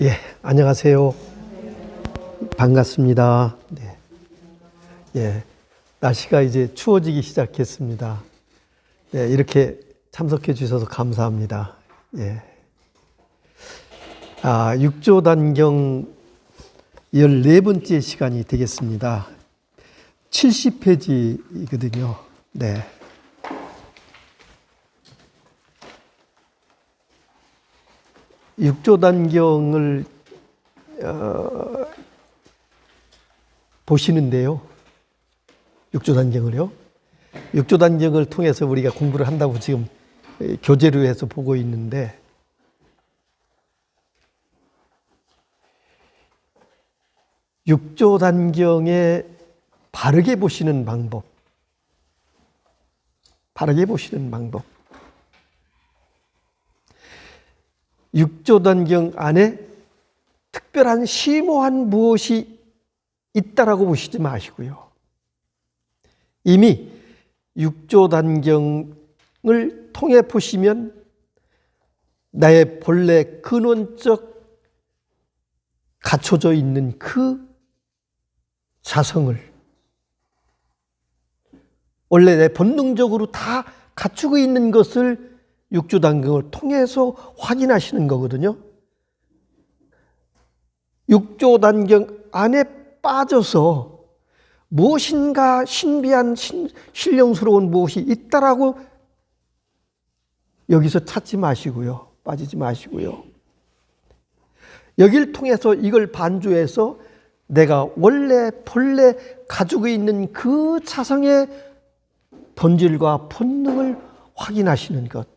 예, 안녕하세요. 반갑습니다. 네. 예, 날씨가 이제 추워지기 시작했습니다. 네, 이렇게 참석해 주셔서 감사합니다. 예. 6조 단경 14번째 시간이 되겠습니다. 70페이지이거든요. 네. 육조 단경을 보시는데요. 육조 단경을요. 육조 단경을 통해서 우리가 공부를 한다고 지금 교재로 해서 보고 있는데, 육조 단경에 바르게 보시는 방법, 바르게 보시는 방법. 육조 단경 안에 특별한 심오한 무엇이 있다라고 보시지 마시고요. 이미 육조 단경을 통해 보시면 나의 본래 근원적 갖춰져 있는 그 자성을 원래 내 본능적으로 다 갖추고 있는 것을 육조 단경을 통해서 확인하시는 거거든요. 육조 단경 안에 빠져서 무엇인가 신비한 신령스러운 무엇이 있다라고 여기서 찾지 마시고요. 빠지지 마시고요. 여기를 통해서 이걸 반주해서 내가 원래 본래 가지고 있는 그 자성의 본질과 본능을 확인하시는 것.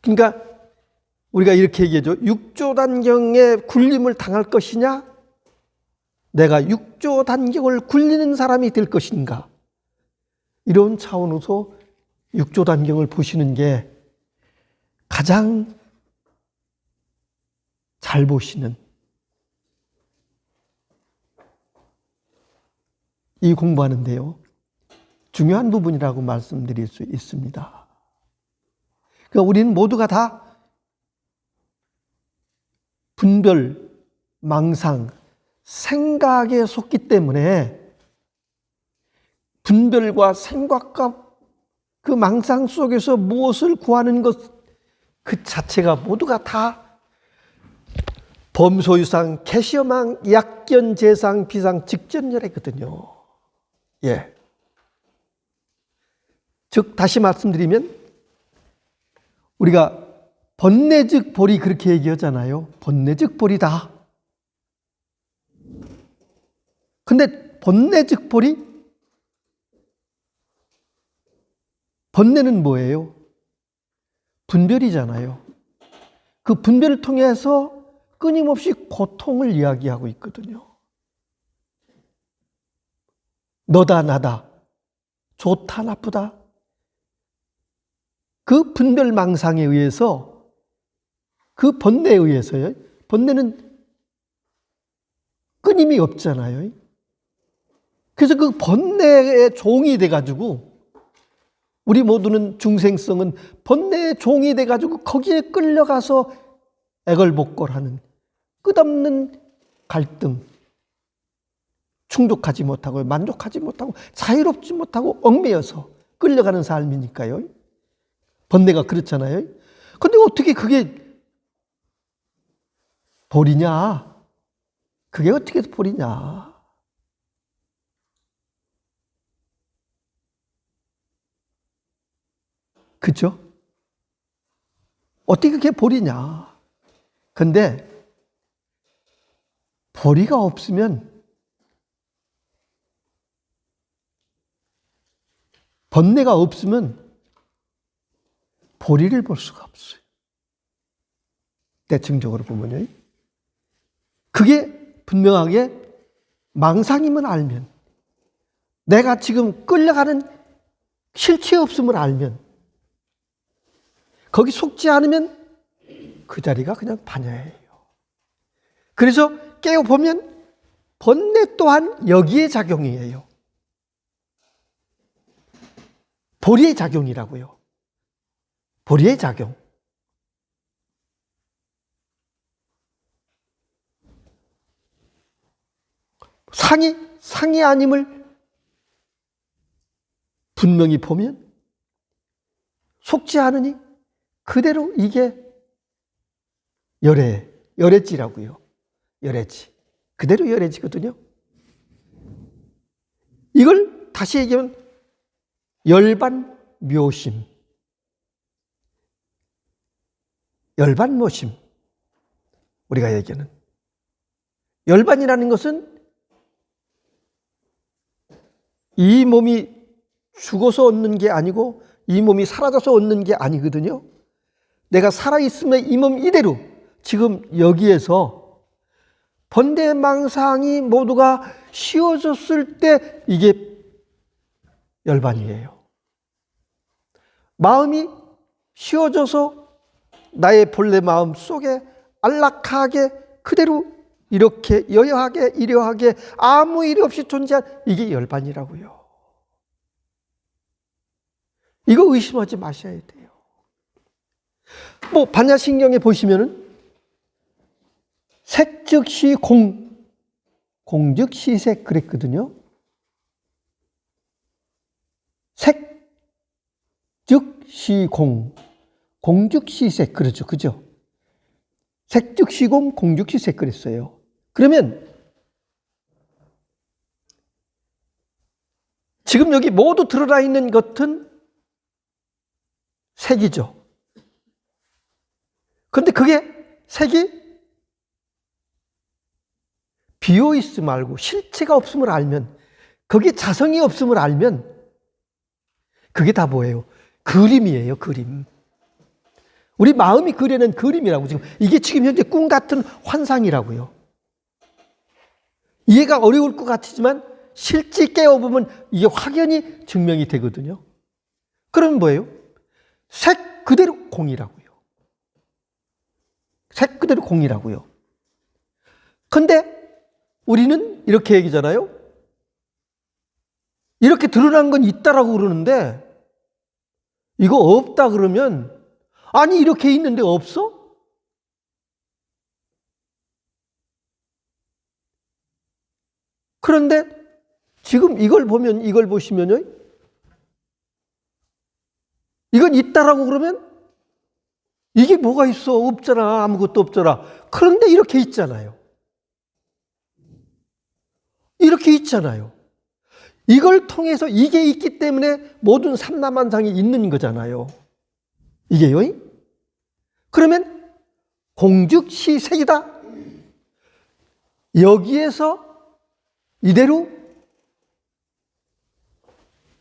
그러니까 우리가 이렇게 얘기하죠. 육조 단경에 굴림을 당할 것이냐? 내가 육조 단경을 굴리는 사람이 될 것인가? 이런 차원에서 육조 단경을 보시는 게 가장 잘 보시는 이 공부하는데요. 중요한 부분이라고 말씀드릴 수 있습니다. 그러니까 우리는 모두가 다 분별, 망상, 생각에 속기 때문에 분별과 생각과 그 망상 속에서 무엇을 구하는 것 그 자체가 모두가 다 범소유상, 개시여망, 약견, 재상, 비상, 직전열애거든요. 예. 즉 다시 말씀드리면 우리가 번뇌즉 보리 그렇게 얘기하잖아요. 번뇌즉 보리다. 근데 번뇌즉 보리? 번뇌는 뭐예요? 분별이잖아요. 그 분별을 통해서 끊임없이 고통을 이야기하고 있거든요. 너다 나다, 좋다 나쁘다. 그 분별 망상에 의해서 그 번뇌에 의해서요. 번뇌는 끊임이 없잖아요. 그래서 그 번뇌의 종이 돼가지고 우리 모두는 중생성은 번뇌의 종이 돼가지고 거기에 끌려가서 애걸복걸하는 끝없는 갈등, 충족하지 못하고 만족하지 못하고 자유롭지 못하고 얽매여서 끌려가는 삶이니까요. 번뇌가 그렇잖아요. 근데 어떻게 그게 보리냐? 그게 어떻게 보리냐? 그렇죠? 어떻게 그게 보리냐? 근데 보리가 없으면 번뇌가 없으면 보리를 볼 수가 없어요. 대칭적으로 보면요. 그게 분명하게 망상임을 알면, 내가 지금 끌려가는 실체 없음을 알면, 거기 속지 않으면 그 자리가 그냥 반야예요. 그래서 깨어보면 번뇌 또한 여기에 작용이에요. 보리의 작용이라고요. 보리의 작용. 상이 아님을 분명히 보면 속지 않으니 그대로 이게 열애지라고요. 열애지. 그대로 열애지거든요. 이걸 다시 얘기하면 열반묘심. 열반묘심. 우리가 얘기하는. 열반이라는 것은 이 몸이 죽어서 얻는 게 아니고 이 몸이 사라져서 얻는 게 아니거든요. 내가 살아있으면 이 몸 이대로 지금 여기에서 번뇌망상이 모두가 쉬워졌을 때 이게 열반이에요. 마음이 쉬워져서 나의 본래 마음 속에 안락하게 그대로 이렇게 여여하게 이려하게 아무 일이 없이 존재한 이게 열반이라고요. 이거 의심하지 마셔야 돼요. 뭐 반야신경에 보시면은 색 즉시 공 즉시 색 그랬거든요. 색 즉시 공 즉시 색 그렇죠. 그죠? 색 즉시 공 즉시 색 그랬어요. 그러면 지금 여기 모두 드러나 있는 것은 색이죠. 그런데 그게 색이 비어있음 알고 실체가 없음을 알면, 거기에 자성이 없음을 알면 그게 다 뭐예요? 그림이에요. 그림. 우리 마음이 그려낸 그림이라고. 지금 이게 지금 현재 꿈 같은 환상이라고요. 이해가 어려울 것 같지만 실제 깨어보면 이게 확연히 증명이 되거든요. 그러면 뭐예요? 색 그대로 공이라고요. 색 그대로 공이라고요. 근데 우리는 이렇게 얘기잖아요. 이렇게 드러난 건 있다라고 그러는데 이거 없다 그러면 아니 이렇게 있는데 없어? 그런데 지금 이걸 보면 이걸 보시면요. 이건 있다라고 그러면 이게 뭐가 있어? 없잖아. 아무것도 없잖아. 그런데 이렇게 있잖아요. 이렇게 있잖아요. 이걸 통해서 이게 있기 때문에 모든 삼라만상이 있는 거잖아요. 이게요. 그러면 공즉시색이다. 여기에서 이대로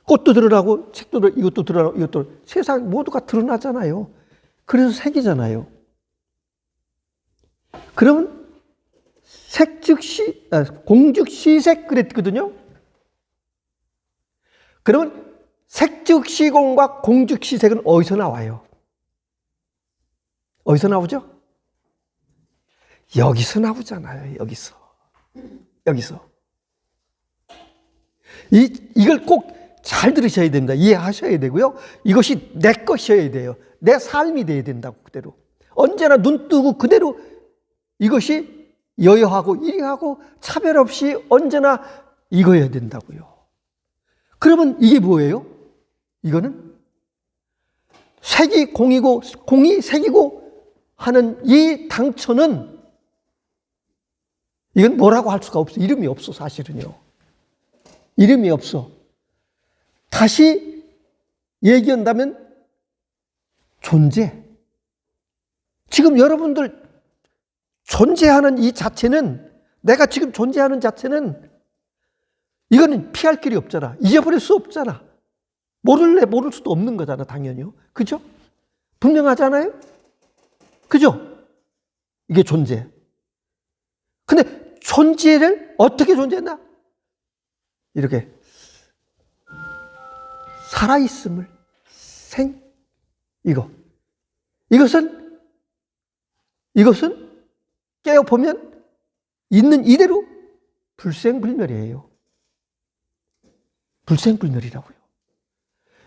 꽃도 드러나고 책도 이것도 드러나고 이것도 세상 모두가 드러나잖아요. 그래서 색이잖아요. 그러면 공즉시색 그랬거든요. 그러면 색즉시공과 공즉시색은 어디서 나와요? 어디서 나오죠? 여기서 나오잖아요. 여기서. 이걸 꼭 잘 들으셔야 됩니다. 이해하셔야 되고요. 이것이 내 것이어야 돼요. 내 삶이 돼야 된다고 그대로. 언제나 눈 뜨고 그대로 이것이 여여하고 이리하고 차별 없이 언제나 이거여야 된다고요. 그러면 이게 뭐예요? 이거는 색이 공이고 공이 색이고 하는 이 당처는 이건 뭐라고 할 수가 없어. 이름이 없어 사실은요. 이름이 없어. 다시 얘기한다면 존재. 지금 여러분들 존재하는 이 자체는, 내가 지금 존재하는 자체는 이거는 피할 길이 없잖아. 잊어버릴 수 없잖아. 모를 수도 없는 거잖아. 당연히요. 그죠? 분명하잖아요. 그죠? 이게 존재. 근데 존재를 어떻게 존재했나? 이렇게 살아있음을 이것은 깨어보면 있는 이대로 불생불멸이에요. 불생불멸이라고요.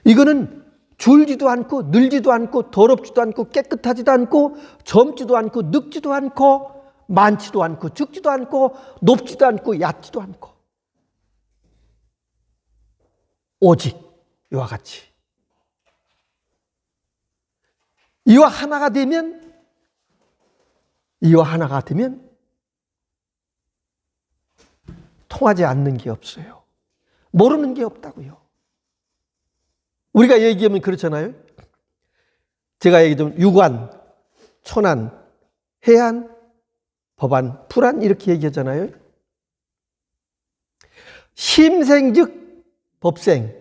이거는 줄지도 않고 늘지도 않고 더럽지도 않고 깨끗하지도 않고 젊지도 않고 늙지도 않고 많지도 않고 적지도 않고 높지도 않고 얕지도 않고 오직 이와 같이. 이와 하나가 되면 통하지 않는 게 없어요. 모르는 게 없다고요. 우리가 얘기하면 그렇잖아요. 제가 얘기하면 유관, 천안, 해안, 법안, 불안 이렇게 얘기하잖아요. 심생즉 법생,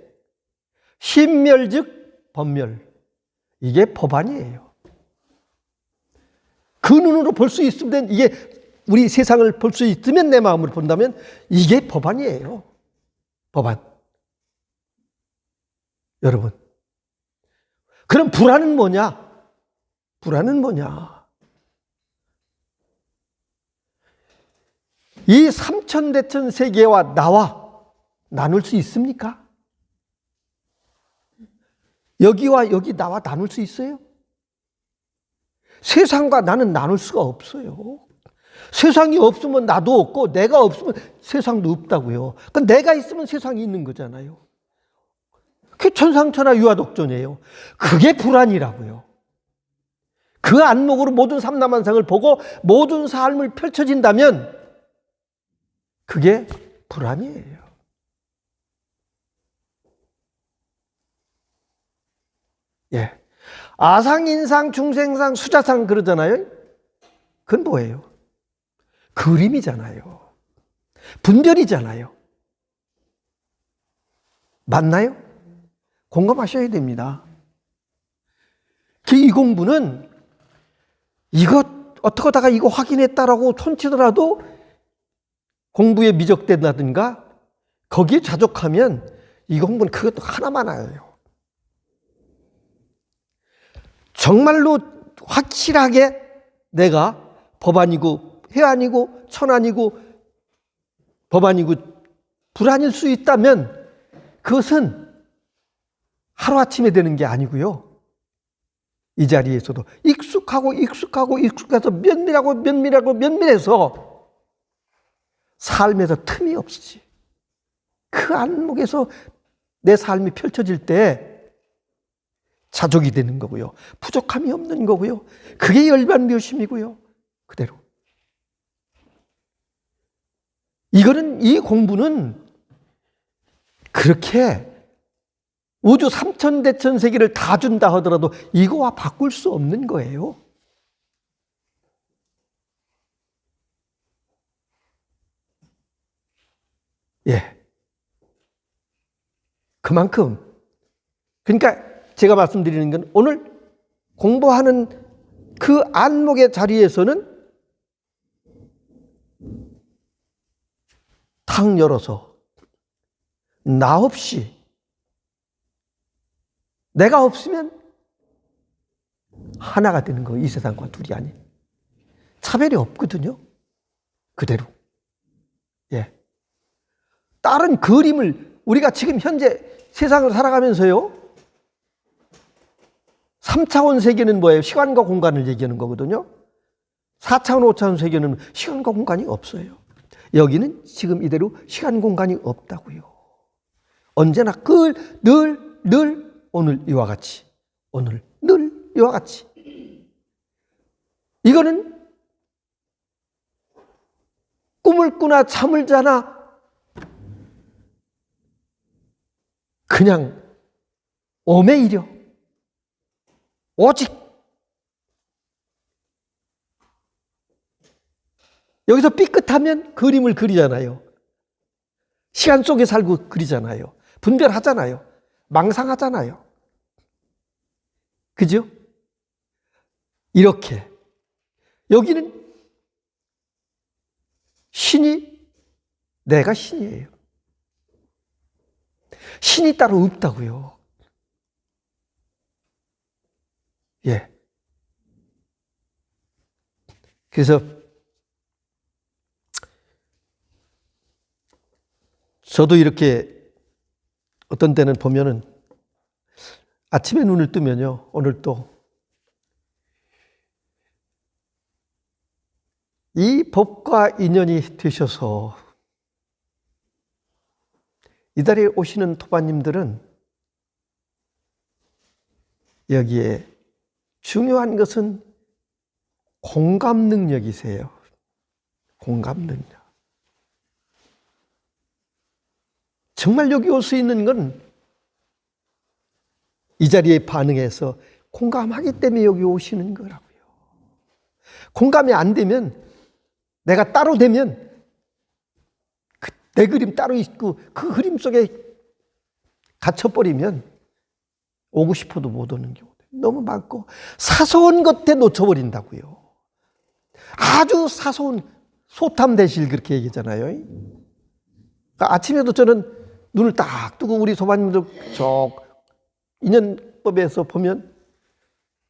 심멸즉 법멸. 이게 법안이에요. 그 눈으로 볼 수 있으면, 이게 우리 세상을 볼 수 있으면, 내 마음으로 본다면 이게 법안이에요. 법안. 여러분, 그럼 불안은 뭐냐? 불안은 뭐냐? 이 삼천대천 세계와 나와 나눌 수 있습니까? 여기와 여기 나와 나눌 수 있어요? 세상과 나는 나눌 수가 없어요. 세상이 없으면 나도 없고, 내가 없으면 세상도 없다고요. 그러니까 내가 있으면 세상이 있는 거잖아요. 그게 천상천하 유아독존이에요. 그게 불안이라고요. 그 안목으로 모든 삼라만상을 보고 모든 삶을 펼쳐진다면 그게 불안이에요. 예. 아상, 인상, 중생상, 수자상 그러잖아요. 그건 뭐예요? 그림이잖아요. 분별이잖아요. 맞나요? 공감하셔야 됩니다. 이 공부는 이것 어떻게 하다가 이거 확인했다라고 손치더라도 공부에 미적된다든가 거기에 자족하면 이 공부는 그것도 하나만 알아요. 정말로 확실하게 내가 법안이고 해안이고 천안이고 법안이고 불안일 수 있다면 그것은 하루아침에 되는 게 아니고요. 이 자리에서도 익숙해서 면밀해서 삶에서 틈이 없이 그 안목에서 내 삶이 펼쳐질 때 자족이 되는 거고요. 부족함이 없는 거고요. 그게 열반묘심이고요. 그대로. 이 공부는 그렇게 우주 삼천대천 세계를 다 준다 하더라도 이거와 바꿀 수 없는 거예요. 예. 그만큼, 그러니까 제가 말씀드리는 건 오늘 공부하는 그 안목의 자리에서는 탁 열어서 나 없이, 내가 없으면 하나가 되는 거예요. 이 세상과 둘이 아닌. 차별이 없거든요. 그대로. 예. 다른 그림을 우리가 지금 현재 세상을 살아가면서요. 3차원 세계는 뭐예요? 시간과 공간을 얘기하는 거거든요. 4차원, 5차원 세계는 시간과 공간이 없어요. 여기는 지금 이대로 시간, 공간이 없다고요. 언제나 늘 오늘 이와 같이, 오늘 늘 이와 같이. 이거는 꿈을 꾸나 잠을 자나 그냥 오매이려 오직 여기서 삐끗하면 그림을 그리잖아요. 시간 속에 살고 그리잖아요. 분별하잖아요. 망상하잖아요. 그죠? 이렇게 여기는 신이 내가 신이에요. 신이 따로 없다고요. 예. 그래서 저도 이렇게 어떤 때는 보면은 아침에 눈을 뜨면요. 오늘 또 이 법과 인연이 되셔서 이 자리에 오시는 토바님들은 여기에 중요한 것은 공감 능력이세요. 공감 능력. 정말 여기 올 수 있는 건 이 자리에 반응해서 공감하기 때문에 여기 오시는 거라고요. 공감이 안 되면, 내가 따로 되면 내 그림 따로 있고 그 그림 속에 갇혀버리면 오고 싶어도 못 오는 경우 너무 많고, 사소한 것에 놓쳐버린다고요. 아주 사소한 소탐대실 그렇게 얘기하잖아요. 그러니까 아침에도 저는 눈을 딱 뜨고 우리 소바님들 저 인연법에서 보면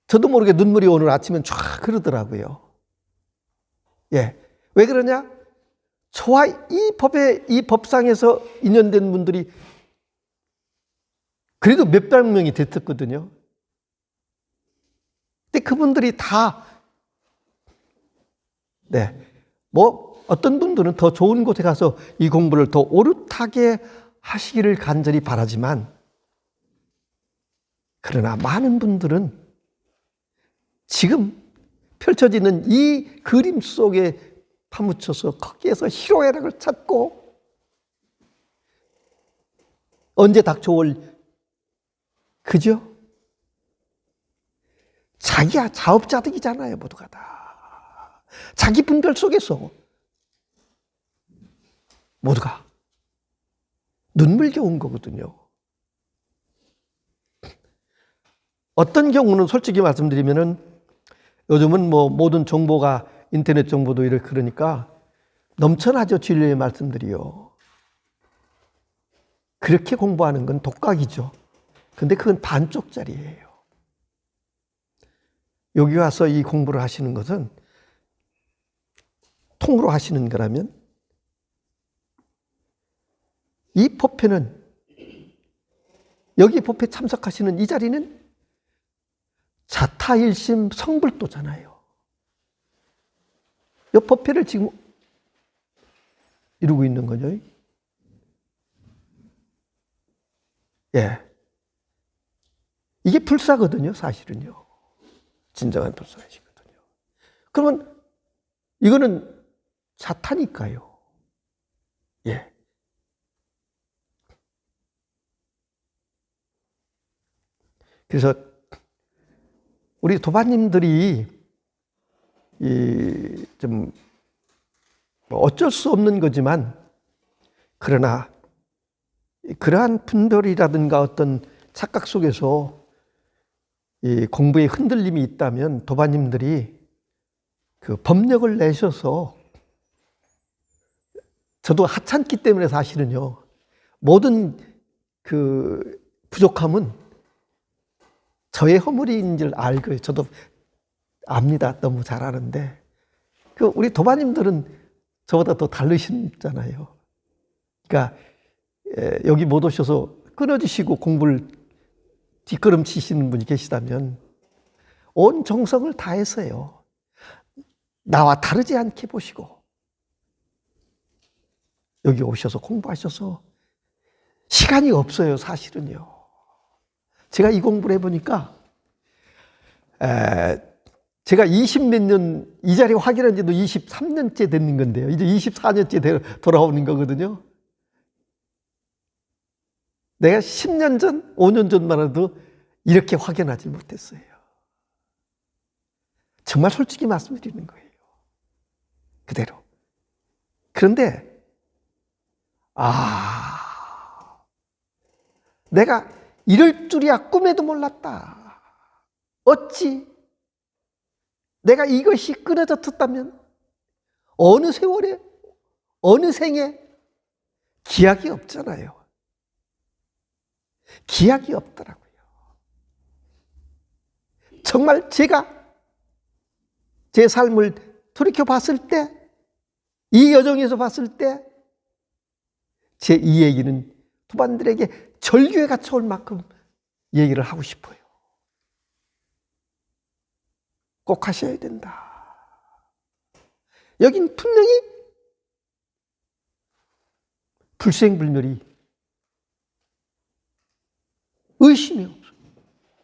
저도 모르게 눈물이 오늘 아침엔 쫙 흐르더라고요. 예. 왜 그러냐? 저와 이 법에, 이 법상에서 인연된 분들이 그래도 몇백 명이 됐었거든요. 근데 그분들이 다, 네. 뭐, 어떤 분들은 더 좋은 곳에 가서 이 공부를 더 오롯하게 하시기를 간절히 바라지만, 그러나 많은 분들은 지금 펼쳐지는 이 그림 속에 파묻혀서 거기에서 희로애락을 찾고, 언제 닥쳐올, 그죠? 자기야 자업자득이잖아요, 모두가 다. 자기 분별 속에서 모두가 눈물겨운 거거든요. 어떤 경우는 솔직히 말씀드리면은 요즘은 뭐 모든 정보가 인터넷 정보도 이렇게 그러니까 넘쳐나죠, 진리의 말씀들이요. 그렇게 공부하는 건 독학이죠. 근데 그건 반쪽짜리예요. 여기 와서 이 공부를 하시는 것은 통으로 하시는 거라면 이 법회는, 여기 법회 참석하시는 이 자리는 자타일심 성불도잖아요. 이 법회를 지금 이루고 있는 거죠. 예. 이게 불사거든요, 사실은요. 진정한 불사이시거든요. 그러면 이거는 자타니까요. 예. 그래서 우리 도반님들이 좀 어쩔 수 없는 거지만, 그러나 그러한 분별이라든가 어떤 착각 속에서 이 공부에 흔들림이 있다면 도반님들이 그 법력을 내셔서, 저도 하찮기 때문에 사실은요, 모든 그 부족함은 저의 허물인 줄 알고요. 저도 압니다. 너무 잘 아는데. 그 우리 도반님들은 저보다 더 다르시잖아요. 그러니까 여기 못 오셔서 끊어지시고 공부를 뒷걸음 치시는 분이 계시다면 온 정성을 다해서요, 나와 다르지 않게 보시고 여기 오셔서 공부하셔서, 시간이 없어요, 사실은요. 제가 이 공부를 해보니까 제가 20몇 년 이 자리 확인한 지도 23년째 됐는 건데요. 이제 24년째 돌아오는 거거든요. 내가 10년 전, 5년 전만 해도 이렇게 확인하지 못했어요. 정말 솔직히 말씀드리는 거예요. 그대로. 그런데 내가 이럴 줄이야 꿈에도 몰랐다. 어찌 내가 이것이 끊어졌다면 어느 세월에, 어느 생에, 기약이 없잖아요. 기약이 없더라고요. 정말 제가 제 삶을 돌이켜 봤을 때, 이 여정에서 봤을 때, 제 이 얘기는 도반들에게 절규에 갇혀올 만큼 얘기를 하고 싶어요. 꼭 하셔야 된다. 여긴 분명히 불생불멸이 의심이 없어요.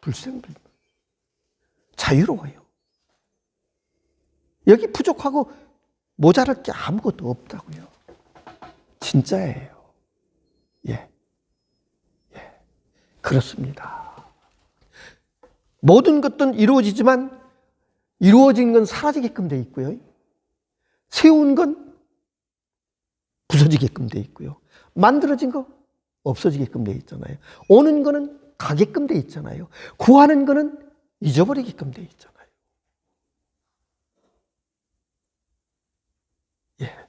불생불멸. 자유로워요. 여기 부족하고 모자랄 게 아무것도 없다고요. 진짜예요. 예. 예. 그렇습니다. 모든 것들은 이루어지지만 이루어진 건 사라지게끔 돼 있고요. 세운 건 부서지게끔 돼 있고요. 만들어진 거 없어지게끔 돼 있잖아요. 오는 거는 가게끔 돼 있잖아요. 구하는 거는 잊어버리게끔 돼 있잖아요. 예.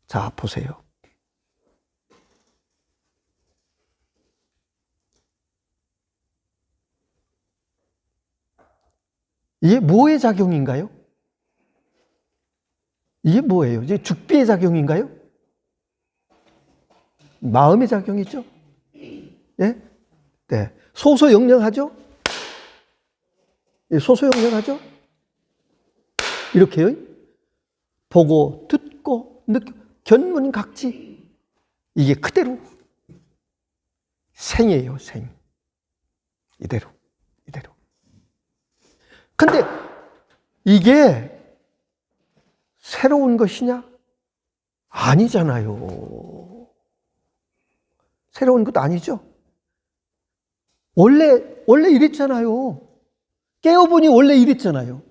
자, 보세요. 이게 뭐의 작용인가요? 이게 뭐예요? 이게 죽비의 작용인가요? 마음의 작용이죠? 예? 네. 소소영령하죠? 예, 소소영령하죠? 이렇게요. 보고, 듣고, 느끼고, 견문각지. 이게 그대로 생이에요, 생. 이대로. 근데 이게 새로운 것이냐? 아니잖아요. 새로운 것도 아니죠. 원래 이랬잖아요. 깨어보니 원래 이랬잖아요.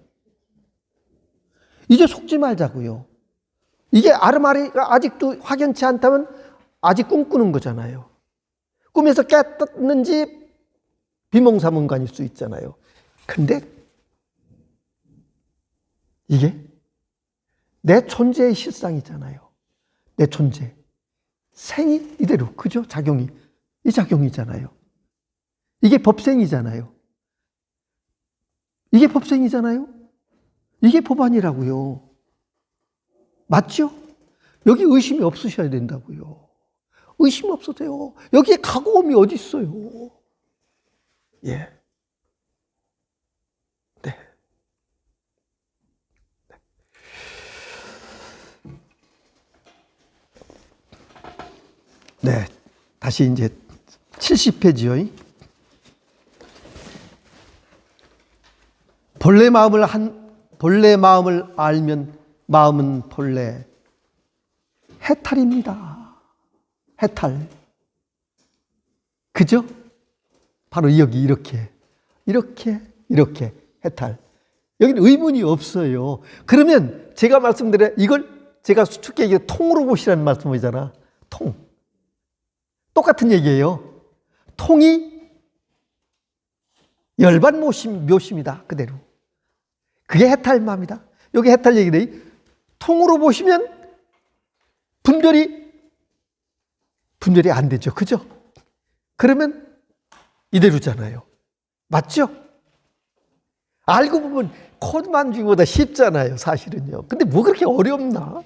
이제 속지 말자고요. 이게 아르마리가 아직도 확연치 않다면 아직 꿈꾸는 거잖아요. 꿈에서 깼는지 비몽사몽간일 수 있잖아요. 근데 이게 내 존재의 실상이잖아요. 내 존재. 생이 이대로, 그죠? 작용이. 이 작용이잖아요. 이게 법생이잖아요. 이게 법생이잖아요. 이게 법안이라고요. 맞죠? 여기 의심이 없으셔야 된다고요. 의심 없으세요. 여기에 가고움이 어디 있어요? 예. 네. 네. 다시 이제 70페이지요. 본래 마음을 알면 마음은 본래 해탈입니다. 해탈. 그죠? 바로 여기 이렇게 해탈. 여기는 의문이 없어요. 그러면 제가 말씀드려 이걸 제가 수축해 얘기해 통으로 보시라는 말씀이잖아. 통. 똑같은 얘기예요. 통이 열반 묘심이다. 그대로. 그게 해탈마입니다. 여기 해탈 얘기네. 통으로 보시면 분별이 안 되죠. 그죠? 그러면 이대로잖아요. 맞죠? 알고 보면 코드만 주기보다 쉽잖아요. 사실은요. 근데 뭐 그렇게 어렵나?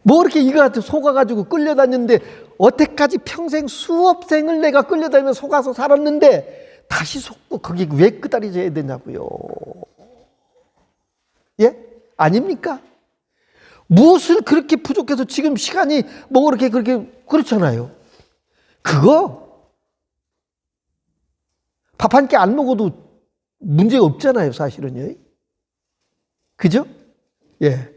뭐 그렇게 이거 속아가지고 끌려다녔는데 어때까지 평생 수업 생을 내가 끌려다니며 속아서 살았는데 다시 속고 거기 왜 끄다리져야 되냐고요. 예? 아닙니까? 무엇을 그렇게 부족해서 지금 시간이 뭐 그렇게 그렇잖아요. 그거 밥 한 끼 안 먹어도 문제가 없잖아요, 사실은요. 그죠? 예.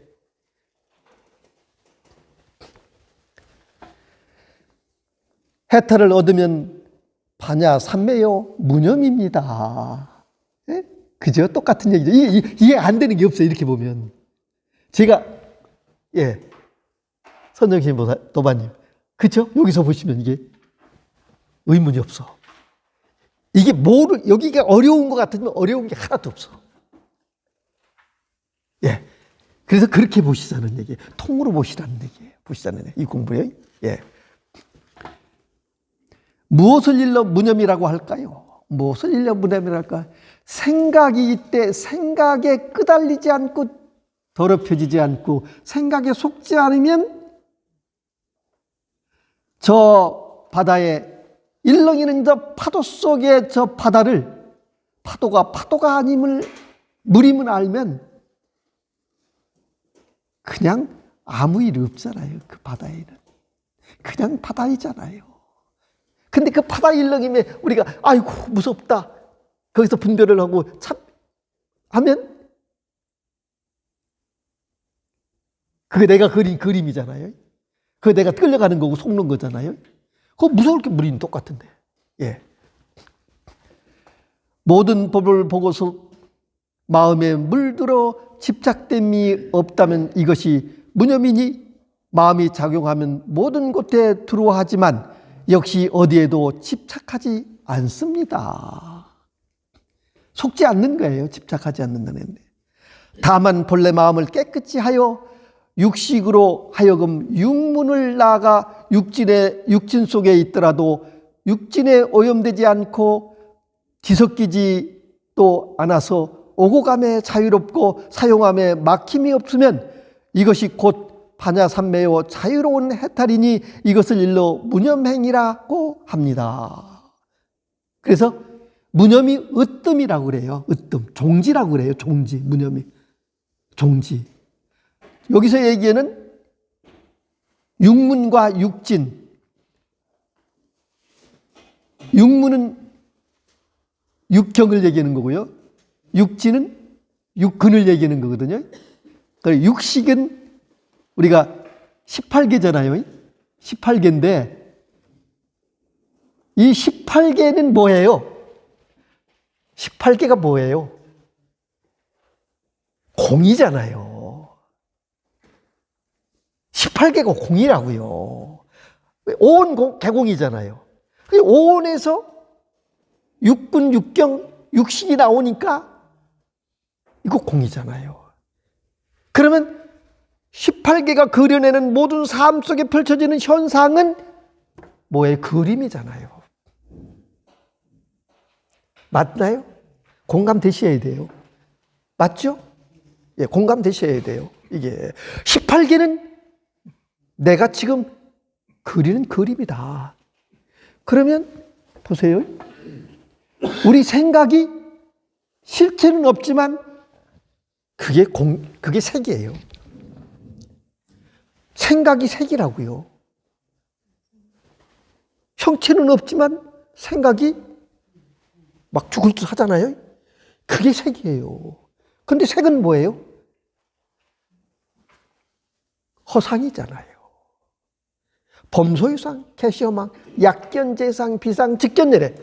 해탈을 얻으면 파냐 삼매요 무념입니다. 예? 그죠? 똑같은 얘기죠. 이해 안 되는 게 없어요. 이렇게 보면. 제가 예. 선정신 도반님. 그죠? 여기서 보시면 이게 의문이 없어. 이게 여기가 어려운 것 같으면 어려운 게 하나도 없어. 예. 그래서 그렇게 보시자는 얘기예요. 통으로 보시라는 얘기예요. 보시자는 얘기. 이 공부예요. 예. 무엇을 일러 무념이라고 할까요? 무엇을 일러 무념이라고 할까요? 생각이 이때 생각에 끄달리지 않고 더럽혀지지 않고 생각에 속지 않으면 저 바다에 일렁이는 저 파도 속의 저 바다를 파도가 아님을 무림을 알면 그냥 아무 일 없잖아요. 그 바다에는. 그냥 바다이잖아요. 근데 그 바다 일렁임에 우리가 아이고 무섭다. 거기서 분별을 하고 참 하면 그게 내가 그린 그림이잖아요. 그게 내가 끌려가는 거고 속는 거잖아요. 그거 무서울 게 우리는 똑같은데. 예. 모든 법을 보고서 마음에 물들어 집착됨이 없다면 이것이 무념이니 마음이 작용하면 모든 곳에 들어하지만 역시 어디에도 집착하지 않습니다. 속지 않는 거예요. 집착하지 않는다는데. 다만 본래 마음을 깨끗이 하여 육식으로 하여금 육문을 나아가 육진 속에 있더라도 육진에 오염되지 않고 뒤섞이지 또 않아서 오고감에 자유롭고 사용함에 막힘이 없으면 이것이 곧 반야삼매요 자유로운 해탈이니 이것을 일러 무념행이라고 합니다. 그래서 무념이 으뜸이라고 그래요. 으뜸. 종지라고 그래요. 종지. 무념이. 종지. 여기서 얘기하는 육문과 육진. 육문은 육경을 얘기하는 거고요. 육진은 육근을 얘기하는 거거든요. 육식은 우리가 18개잖아요. 18개인데 이 18개는 뭐예요? 18개가 뭐예요? 공이잖아요. 18개가 공이라고요. 오온 개공이잖아요. 오온에서 육군, 육경, 육식이 나오니까 이거 공이잖아요. 그러면 18개가 그려내는 모든 삶 속에 펼쳐지는 현상은 뭐예요? 그림이잖아요. 맞나요? 공감되셔야 돼요. 맞죠? 예, 공감되셔야 돼요. 이게 18개는 내가 지금 그리는 그림이다. 그러면 보세요. 우리 생각이 실체는 없지만 그게 색이에요. 생각이 색이라고요. 형체는 없지만 생각이 막 죽을 듯 하잖아요. 그게 색이에요. 근데 색은 뭐예요? 허상이잖아요. 범소유상, 개시어망, 약견재상, 비상, 직견예래.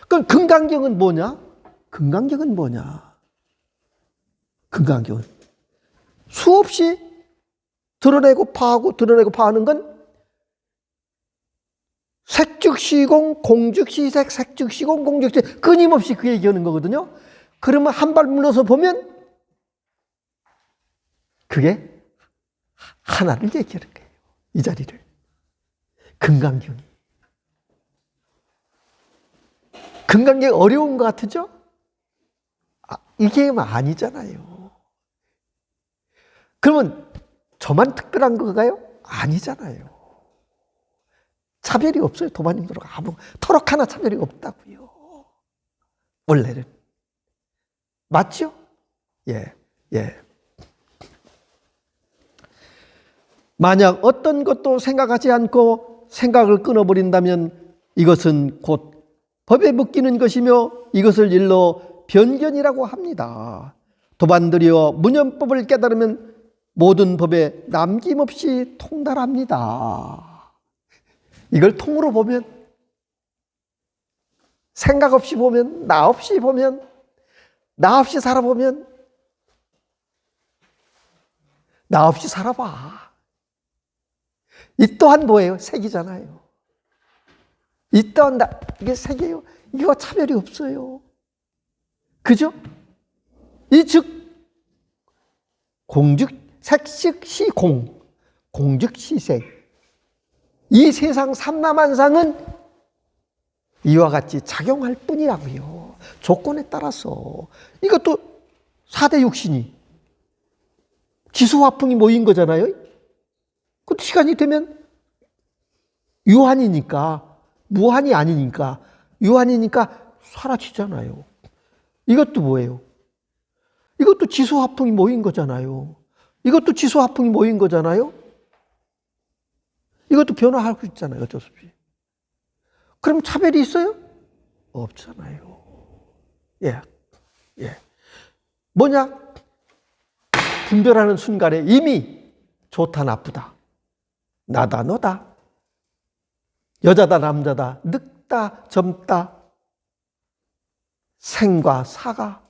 그럼 금강경은 뭐냐? 금강경은 뭐냐? 금강경은 수없이 드러내고 파하고 드러내고 파하는 건 색즉시공, 공즉시색, 색즉시공, 공즉시색 끊임없이 그 얘기하는 거거든요. 그러면 한 발 물러서 보면 그게 하나를 얘기하는 거예요. 이 자리를. 금강경이. 금강경이 어려운 것 같으죠? 이게 아니잖아요. 그러면 저만 특별한 건가요? 아니잖아요. 차별이 없어요. 도마님들하고 아무 터럭 하나 차별이 없다고요. 원래는. 맞죠? 예, 예. 만약 어떤 것도 생각하지 않고 생각을 끊어버린다면 이것은 곧 법에 묶이는 것이며 이것을 일러 변견이라고 합니다. 도반들이여 무념법을 깨달으면 모든 법에 남김없이 통달합니다. 이걸 통으로 보면, 생각 없이 보면, 나 없이 보면, 나 없이 살아보면, 나 없이 살아봐. 이 또한 뭐예요? 색이잖아요. 이 또한 이게 색이에요. 이거 차별이 없어요. 그죠? 이 즉 공즉 색식시공, 공즉시색. 이 세상 삼라만상은 이와 같이 작용할 뿐이라고요. 조건에 따라서. 이것도 4대 육신이 지수화풍이 모인 거잖아요. 그 시간이 되면 유한이니까, 무한이 아니니까, 유한이니까 사라지잖아요. 이것도 뭐예요? 이것도 지수화풍이 모인 거잖아요. 이것도 지수화풍이 모인 거잖아요. 이것도 변화할 수 있잖아요. 어쩔 수 없이. 그럼 차별이 있어요? 없잖아요. 예, 예. 뭐냐? 분별하는 순간에 이미 좋다, 나쁘다, 나다, 너다, 여자다, 남자다, 늙다, 젊다, 생과 사가.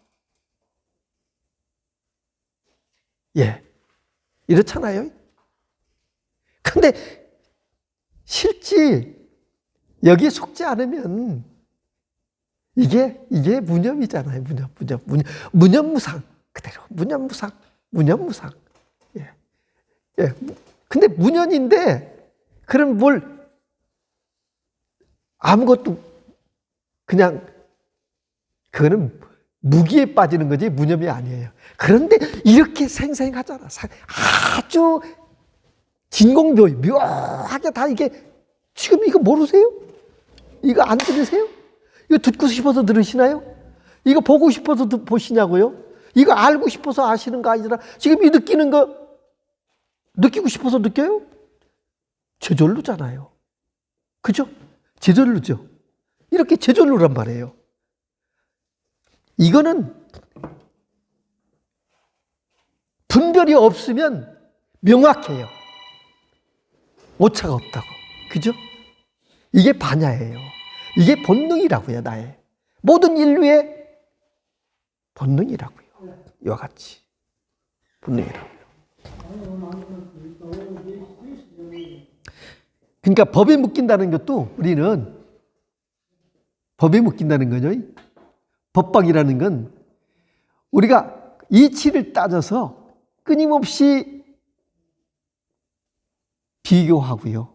예. 이렇잖아요. 근데 실제 여기에 속지 않으면 이게 무념이잖아요. 무념무상. 그대로. 무념무상. 예. 예. 근데 무념인데, 그럼 뭘 아무것도 그냥, 그거는 무기에 빠지는 거지 무념이 아니에요. 그런데 이렇게 생생하잖아. 아주 진공묘, 묘하게 다 이게, 지금 이거 모르세요? 이거 안 들으세요? 이거 듣고 싶어서 들으시나요? 이거 보고 싶어서 보시냐고요? 이거 알고 싶어서 아시는 거 아니라 지금 이 느끼는 거 느끼고 싶어서 느껴요? 저절로잖아요. 그죠? 저절로죠. 이렇게 저절로란 말이에요. 이거는 분별이 없으면 명확해요. 오차가 없다고. 그죠? 이게 반야예요. 이게 본능이라고요, 나의. 모든 인류의 본능이라고요. 이와 같이. 본능이라고요. 그러니까 법에 묶인다는 것도 우리는 법에 묶인다는 거죠. 법박이라는 건 우리가 이치를 따져서 끊임없이 비교하고요.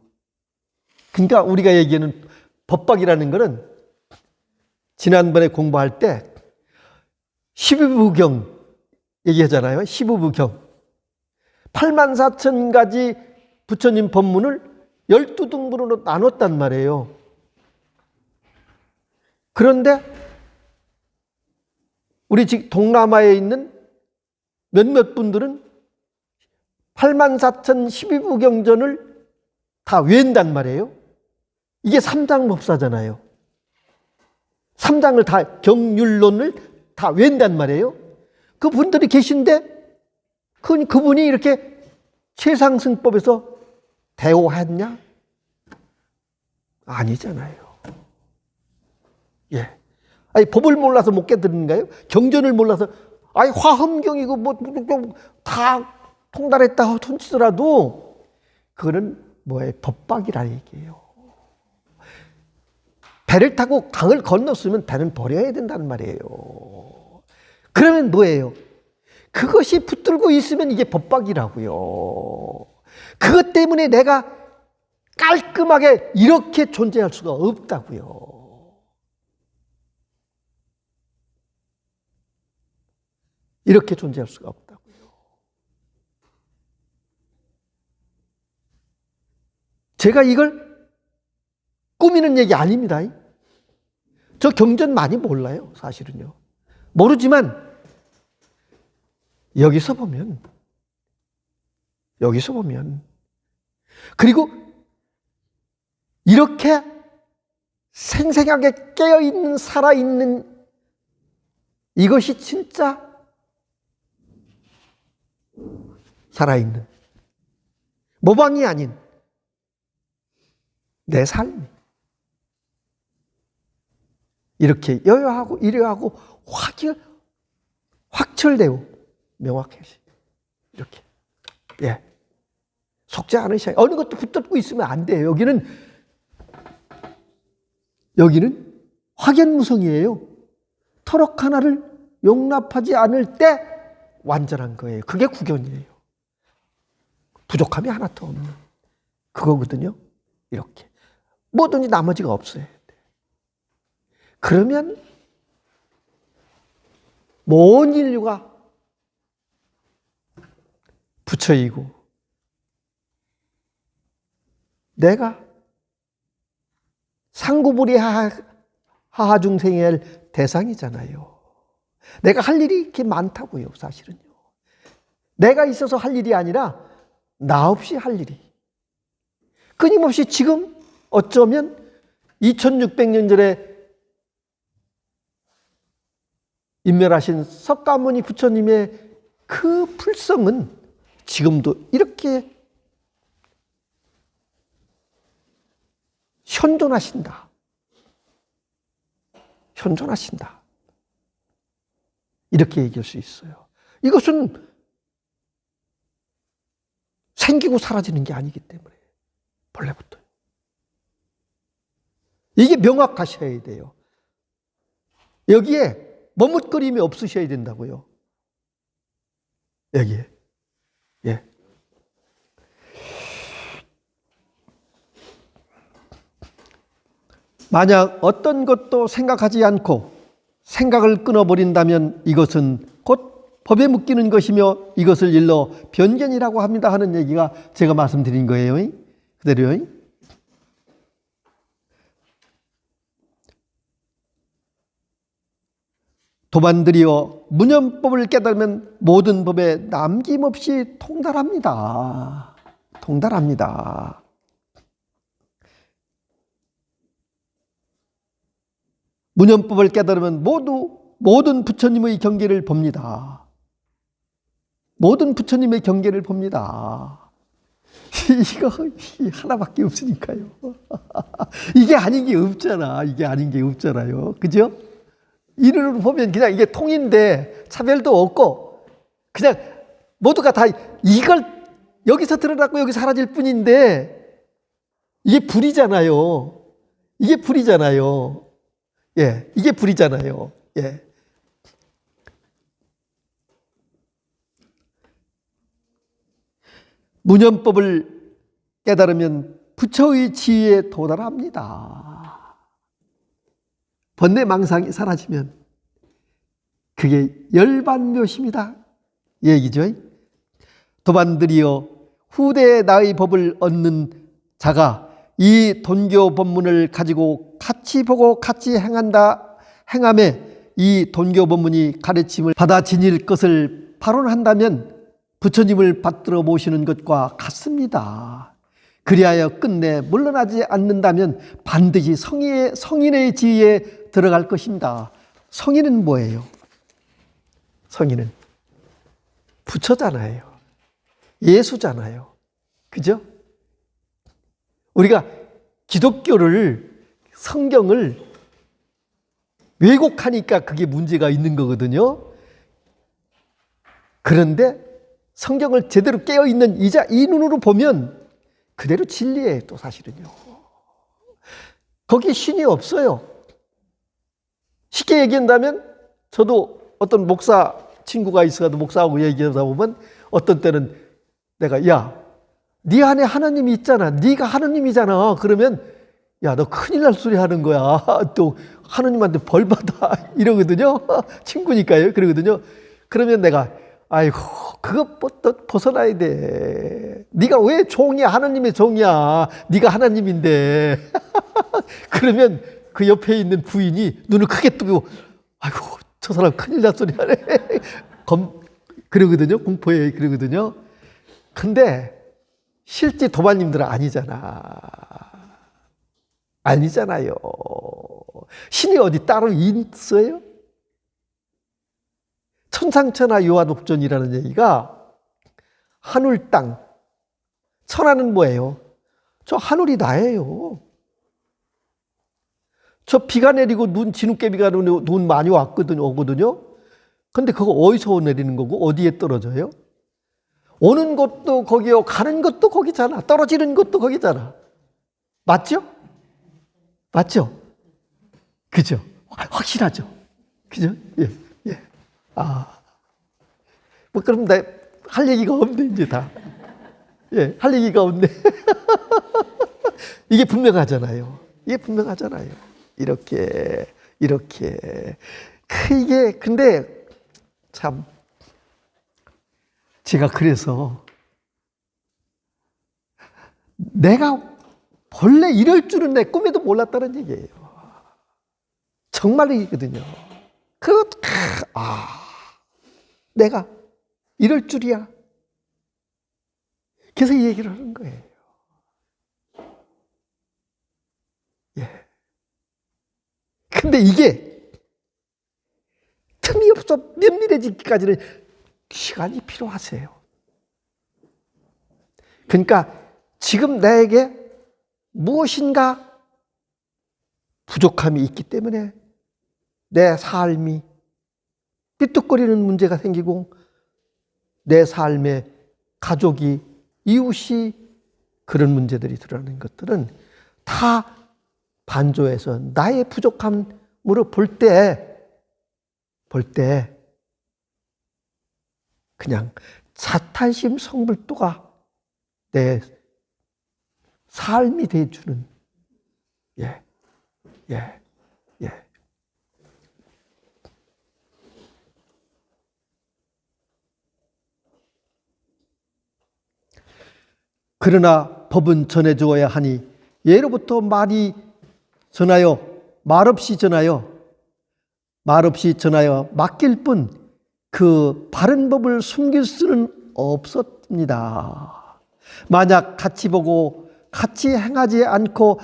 그러니까 우리가 얘기하는 법박이라는 것은 지난번에 공부할 때 12부경 얘기하잖아요. 12부경. 84,000가지 부처님 법문을 12등분으로 나눴단 말이에요. 그런데 우리 지금 동남아에 있는 몇몇 분들은 84,012부경전을 다 외운단 말이에요. 이게 삼장법사잖아요. 삼장을 다, 경률론을 다 외운단 말이에요. 그분들이 계신데 그분이 이렇게 최상승법에서 대오했냐? 아니잖아요. 예. 아니, 법을 몰라서 못 깨달은가요? 경전을 몰라서, 아니, 화엄경이고 다 통달했다 ton치더라도 그거는 뭐예요? 법박이라 얘기예요. 배를 타고 강을 건넜으면 배는 버려야 된다는 말이에요. 그러면 뭐예요? 그것이 붙들고 있으면 이게 법박이라고요. 그것 때문에 내가 깔끔하게 이렇게 존재할 수가 없다고요. 이렇게 존재할 수가 없다고요. 제가 이걸 꾸미는 얘기 아닙니다. 저 경전 많이 몰라요, 사실은요. 모르지만 여기서 보면 그리고 이렇게 생생하게 깨어있는 살아있는 이것이 진짜 살아있는 모방이 아닌 내 삶이 이렇게 여여하고 이려하고 확철되고 명확해. 이렇게. 예. 속지 않으셔요. 어느 것도 붙잡고 있으면 안 돼요. 여기는 확연무성이에요. 터럭 하나를 용납하지 않을 때 완전한 거예요. 그게 구견이에요. 부족함이 하나도 없는 그거거든요. 이렇게. 뭐든지 나머지가 없어요. 그러면 모든 인류가 부처이고 내가 상구부리 하하중생의 할 대상이잖아요. 내가 할 일이 이렇게 많다고요, 사실은요. 내가 있어서 할 일이 아니라 나 없이 할 일이. 끊임없이 지금 어쩌면 2600년 전에 인멸하신 석가모니 부처님의 그 불성은 지금도 이렇게 현존하신다. 현존하신다. 이렇게 얘기할 수 있어요. 이것은 생기고 사라지는 게 아니기 때문에 본래부터. 이게 명확하셔야 돼요. 여기에 머뭇거림이 없으셔야 된다고요. 여기에. 예. 만약 어떤 것도 생각하지 않고 생각을 끊어버린다면 이것은 곧 법에 묶이는 것이며 이것을 일러 변견이라고 합니다 하는 얘기가 제가 말씀드린 거예요. 그대로요. 도반들이여 문현법을 깨달으면 모든 법에 남김없이 통달합니다. 통달합니다. 문현법을 깨달으면 모든 부처님의 경계를 봅니다. 모든 부처님의 경계를 봅니다. 이거 하나밖에 없으니까요. 이게 아닌 게 없잖아. 이게 아닌 게 없잖아요. 그죠? 이를 보면 그냥 이게 통인데 차별도 없고 그냥 모두가 다 이걸 여기서 드러났고 여기 사라질 뿐인데 이게 불이잖아요. 이게 불이잖아요. 예, 이게 불이잖아요. 예. 문현법을 깨달으면 부처의 지위에 도달합니다. 번뇌망상이 사라지면 그게 열반묘심이다 얘기죠. 도반들이여 후대에 나의 법을 얻는 자가 이 돈교 법문을 가지고 같이 보고 같이 행함에 이 돈교 법문이 가르침을 받아 지닐 것을 발언한다면 부처님을 받들어 모시는 것과 같습니다. 그리하여 끝내 물러나지 않는다면 반드시 성인의 지위에 들어갈 것입니다. 성인은 뭐예요? 성인은 부처잖아요. 예수잖아요. 그죠? 우리가 기독교를, 성경을 왜곡하니까 그게 문제가 있는 거거든요. 그런데 성경을 제대로 깨어있는 이 눈으로 보면 그대로 진리예요, 또 사실은요. 거기에 신이 없어요. 쉽게 얘기한다면 저도 어떤 목사 친구가 있어가지고 목사하고 얘기하다 보면 어떤 때는 내가 네 안에 하나님이 있잖아. 네가 하나님이잖아. 그러면 너 큰일 날 소리 하는 거야. 또 하나님한테 벌 받아 이러거든요. 친구니까요. 그러거든요. 그러면 내가 아이고 그것부터 벗어나야 돼. 네가 왜 종이야? 하나님의 종이야. 네가 하나님인데. 그러면 그 옆에 있는 부인이 눈을 크게 뜨고 아이고 저 사람 큰일 날 소리 하네. 그러거든요. 공포에 그러거든요. 근데 실제 도반님들은 아니잖아. 아니잖아요. 신이 어디 따로 있어요? 천상천하 유아독존이라는 얘기가 하늘 땅, 천하는 뭐예요? 저 하늘이 나예요. 저 비가 내리고 진흙개비가 눈 많이 오거든요. 근데 그거 어디서 내리는 거고 어디에 떨어져요? 오는 것도 거기요, 가는 것도 거기잖아. 떨어지는 것도 거기잖아. 맞죠? 맞죠? 그죠? 확실하죠? 그죠? 예, 예. 그럼 할 얘기가 없네, 이제 다. 예, 할 얘기가 없네. 이게 분명하잖아요. 이게 분명하잖아요. 이렇게. 근데 참, 제가 그래서 내가 본래 이럴 줄은 내 꿈에도 몰랐다는 얘기예요. 정말이거든요. 내가 이럴 줄이야. 그래서 이 얘기를 하는 거예요. 예. 근데 이게 틈이 없어 면밀해지기까지는 시간이 필요하세요. 그러니까 지금 나에게 무엇인가 부족함이 있기 때문에 내 삶이 삐뚤거리는 문제가 생기고 내 삶에 가족이, 이웃이 그런 문제들이 드러나는 것들은 다 반조해서 나의 부족함으로 볼 때 그냥 자탄심 성불도가 내 삶이 돼주는 예. 그러나 법은 전해주어야 하니 예로부터 말이 전하여 말없이 전하여 맡길 뿐 그 바른 법을 숨길 수는 없었습니다. 만약 같이 보고 같이 행하지 않고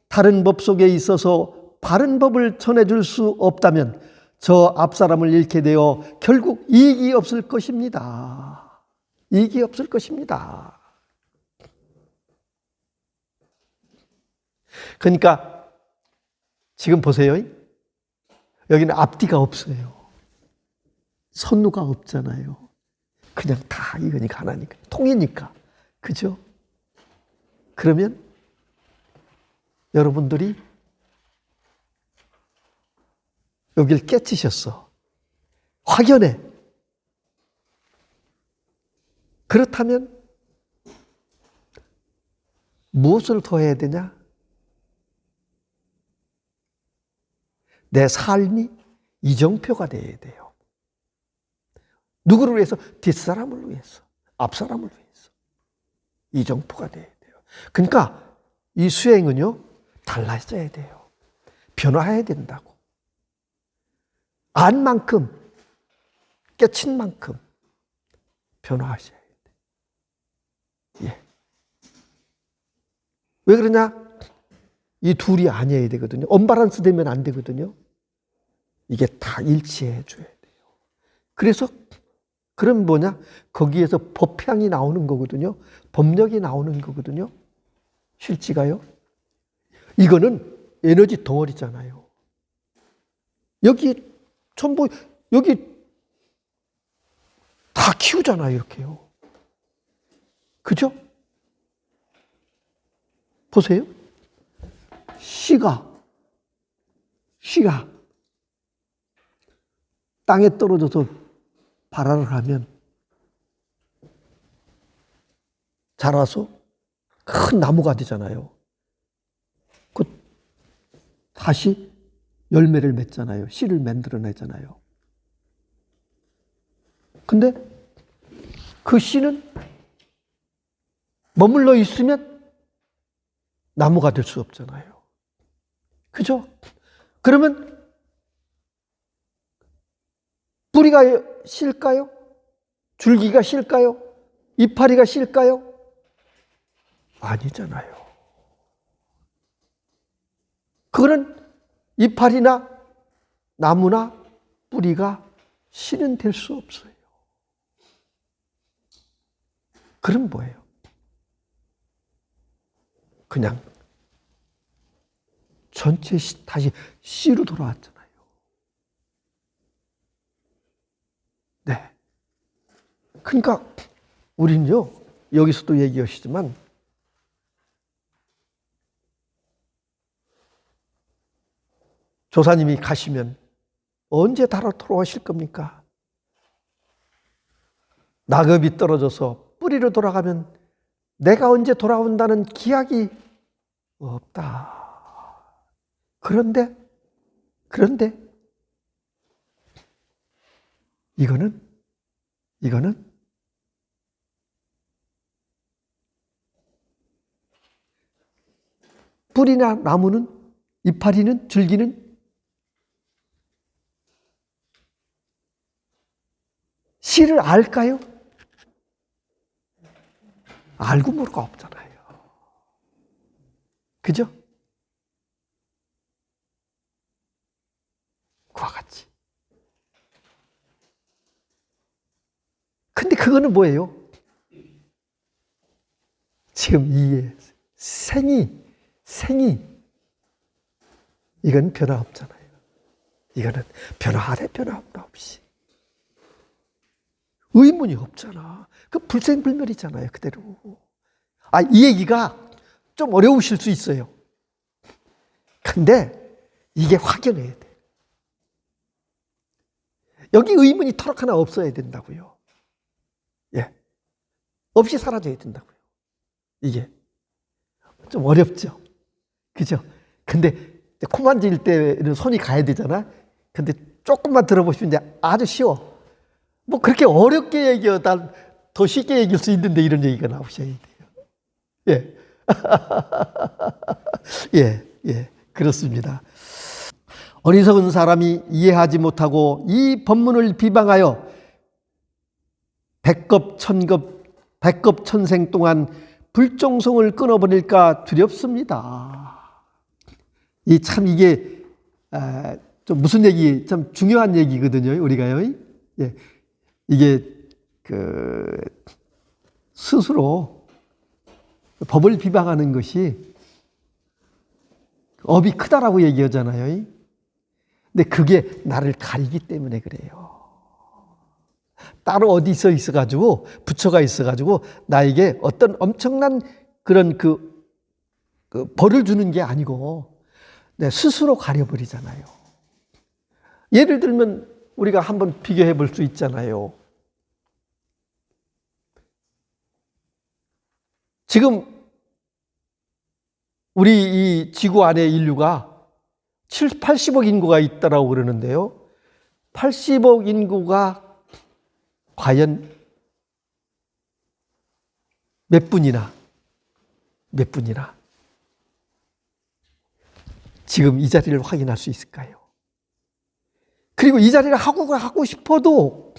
다른 법 속에 있어서 바른 법을 전해줄 수 없다면 저 앞사람을 잃게 되어 결국 이익이 없을 것입니다. 이익이 없을 것입니다. 그러니까 지금 보세요. 여기는 앞뒤가 없어요. 선누가 없잖아요. 그냥 다 이거니까 하나니까. 통이니까. 그죠? 그러면 여러분들이 여길 깨치셨어. 확연해. 그렇다면 무엇을 더 해야 되냐? 내 삶이 이정표가 돼야 돼요. 누구를 위해서? 뒷사람을 위해서, 앞사람을 위해서. 이정표가 돼야 돼요. 그러니까 이 수행은요, 달라져야 돼요. 변화해야 된다고. 안 만큼, 깨친 만큼 변화하셔야 돼요. 예. 왜 그러냐? 이 둘이 아니어야 되거든요. 언밸런스 되면 안 되거든요. 이게 다 일치해 줘야 돼요. 그래서 그럼 뭐냐? 거기에서 법향이 나오는 거거든요. 법력이 나오는 거거든요. 실지가요. 이거는 에너지 덩어리잖아요. 여기 전부 여기 다 키우잖아요. 이렇게요. 그죠? 보세요. 씨가 땅에 떨어져서 발화를 하면 자라서 큰 나무가 되잖아요. 그 다시 열매를 맺잖아요. 씨를 만들어내잖아요. 근데 그 씨는 머물러 있으면 나무가 될 수 없잖아요. 그죠? 그러면 뿌리가 실까요? 줄기가 실까요? 이파리가 실까요? 아니잖아요. 그거는 이파리나 나무나 뿌리가 실은 될 수 없어요. 그럼 뭐예요? 그냥 전체 다시 씨로 돌아왔잖아요. 네. 그러니까 우리는요, 여기서도 얘기하시지만 조사님이 가시면 언제 돌아오실 겁니까? 낙엽이 떨어져서 뿌리로 돌아가면 내가 언제 돌아온다는 기약이 없다. 그런데 이거는 뿌리나 나무는, 이파리는, 줄기는 씨를 알까요? 알고 모르고 없잖아요. 그죠? 그거는 뭐예요? 지금 이 생이 이건 변화 없잖아요. 이거는 변화 아래 변화 없이 의문이 없잖아. 그 불생불멸이잖아요, 그대로. 이 얘기가 좀 어려우실 수 있어요. 근데 이게 확연해야 돼. 여기 의문이 터럭 하나 없어야 된다고요. 예. 없이 사라져야 된다고요. 이게 좀 어렵죠. 그죠? 근데 코 만질 때는 손이 가야 되잖아. 근데 조금만 들어보시면 이제 아주 쉬워. 뭐 그렇게 어렵게 얘기하다 더 쉽게 얘기할 수 있는데 이런 얘기가 나오셔야 돼요. 예. 예, 그렇습니다. 어리석은 사람이 이해하지 못하고 이 법문을 비방하여 백겁천생 동안 불종성을 끊어버릴까 두렵습니다. 이게 좀 무슨 얘기, 참 중요한 얘기거든요, 우리가요. 예. 이게 스스로 법을 비방하는 것이 업이 크다라고 얘기하잖아요. 근데 그게 나를 가리기 때문에 그래요. 따로 어디서 있어가지고, 부처가 있어가지고, 나에게 어떤 엄청난 그런 벌을 주는 게 아니고, 내 스스로 가려버리잖아요. 예를 들면, 우리가 한번 비교해 볼 수 있잖아요. 지금, 우리 이 지구 안에 인류가 80억 인구가 있다라고 그러는데요. 80억 인구가 과연 몇 분이나 지금 이 자리를 확인할 수 있을까요? 그리고 이 자리를 하고 싶어도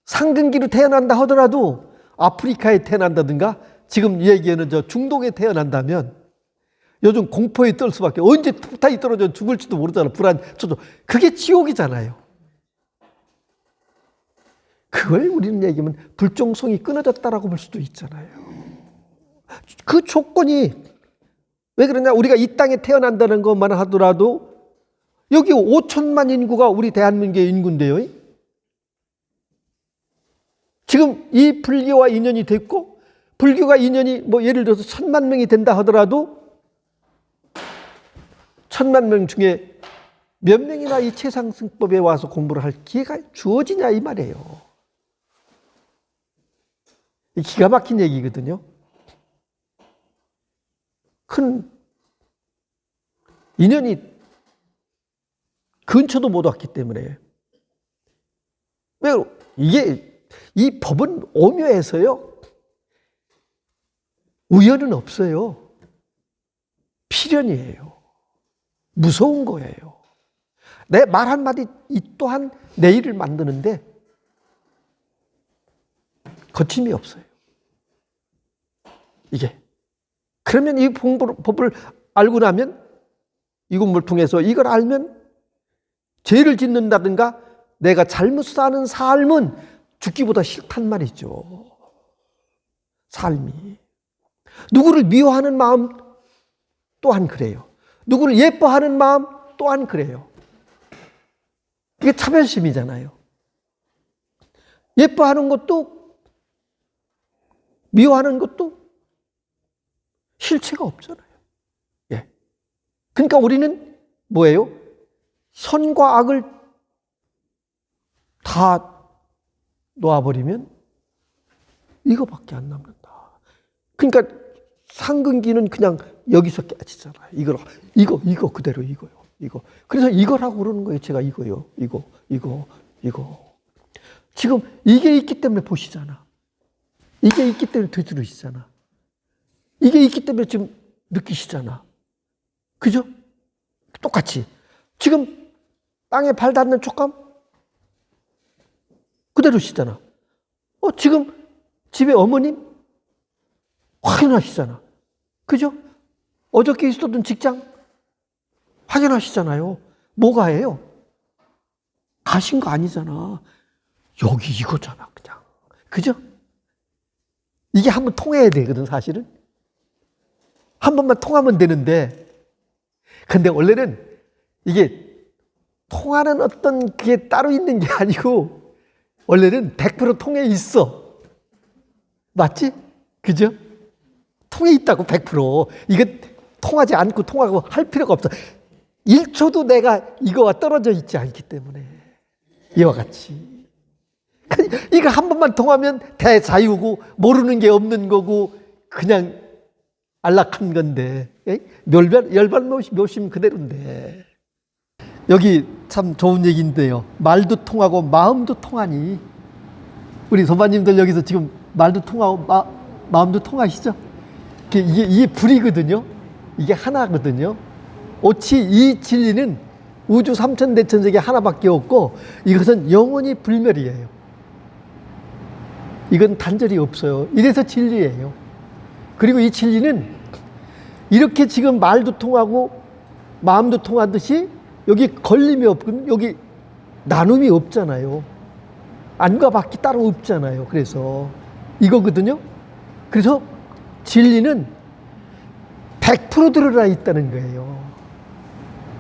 상근기로 태어난다 하더라도 아프리카에 태어난다든가 지금 얘기하는 저 중동에 태어난다면 요즘 공포에 떨 수밖에, 언제 폭탄이 떨어져 죽을지도 모르잖아. 불안, 그게 지옥이잖아요. 그걸 우리는 얘기하면 불종성이 끊어졌다라고 볼 수도 있잖아요. 그 조건이 왜 그러냐? 우리가 이 땅에 태어난다는 것만 하더라도 여기 5천만 인구가 우리 대한민국의 인구인데요. 지금 이 불교와 인연이 됐고, 불교가 인연이 뭐 예를 들어서 1,000만 명이 된다 하더라도 1,000만 명 중에 몇 명이나 이 최상승법에 와서 공부를 할 기회가 주어지냐 이 말이에요. 기가 막힌 얘기거든요. 큰 인연이 근처도 못 왔기 때문에. 왜 이 법은 오묘해서요. 우연은 없어요. 필연이에요. 무서운 거예요. 내 말 한마디 이 또한 내일을 만드는데 거침이 없어요. 이게. 그러면 이 법을 알고 나면 이 공부를 통해서 이걸 알면 죄를 짓는다든가 내가 잘못 사는 삶은 죽기보다 싫단 말이죠. 삶이. 누구를 미워하는 마음 또한 그래요. 누구를 예뻐하는 마음 또한 그래요. 이게 차별심이잖아요. 예뻐하는 것도 미워하는 것도 실체가 없잖아요. 예. 그러니까 우리는 뭐예요? 선과 악을 다 놓아버리면 이거밖에 안 남는다. 그러니까 상근기는 그냥 여기서 깨지잖아요. 이거 그대로 이거요. 이거. 그래서 이거라고 그러는 거예요. 제가 이거요. 이거. 지금 이게 있기 때문에 보시잖아. 이게 있기 때문에 되들으시잖아. 이게 있기 때문에 지금 느끼시잖아. 그죠? 똑같이. 지금 땅에 발 닿는 촉감? 그대로시잖아. 지금 집에 어머님? 확인하시잖아. 그죠? 어저께 있었던 직장? 확인하시잖아요. 뭐가예요? 가신 거 아니잖아. 여기 이거잖아, 그냥. 그죠? 이게 한번 통해야 되거든, 사실은. 한 번만 통하면 되는데, 근데 원래는 이게 통하는 어떤 그게 따로 있는 게 아니고, 원래는 100% 통해 있어. 맞지? 그죠? 통해 있다고, 100%. 이거 통하지 않고 통하고 할 필요가 없어. 1초도 내가 이거와 떨어져 있지 않기 때문에. 이와 같이. 이거 한 번만 통하면 대자유고, 모르는 게 없는 거고, 그냥 안락한 건데, 열반묘심 그대로인데. 여기 참 좋은 얘기인데요. 말도 통하고 마음도 통하니. 우리 선반님들 여기서 지금 말도 통하고 마음도 통하시죠? 이게 불이거든요. 이게 하나거든요. 오치 이 진리는 우주 삼천대천sek에 하나밖에 없고, 이것은 영원히 불멸이에요. 이건 단절이 없어요. 이래서 진리예요. 그리고 이 진리는 이렇게 지금 말도 통하고 마음도 통하듯이 여기 걸림이 없고 여기 나눔이 없잖아요. 안과 밖이 따로 없잖아요. 그래서 이거거든요. 그래서 진리는 100% 드러나 있다는 거예요.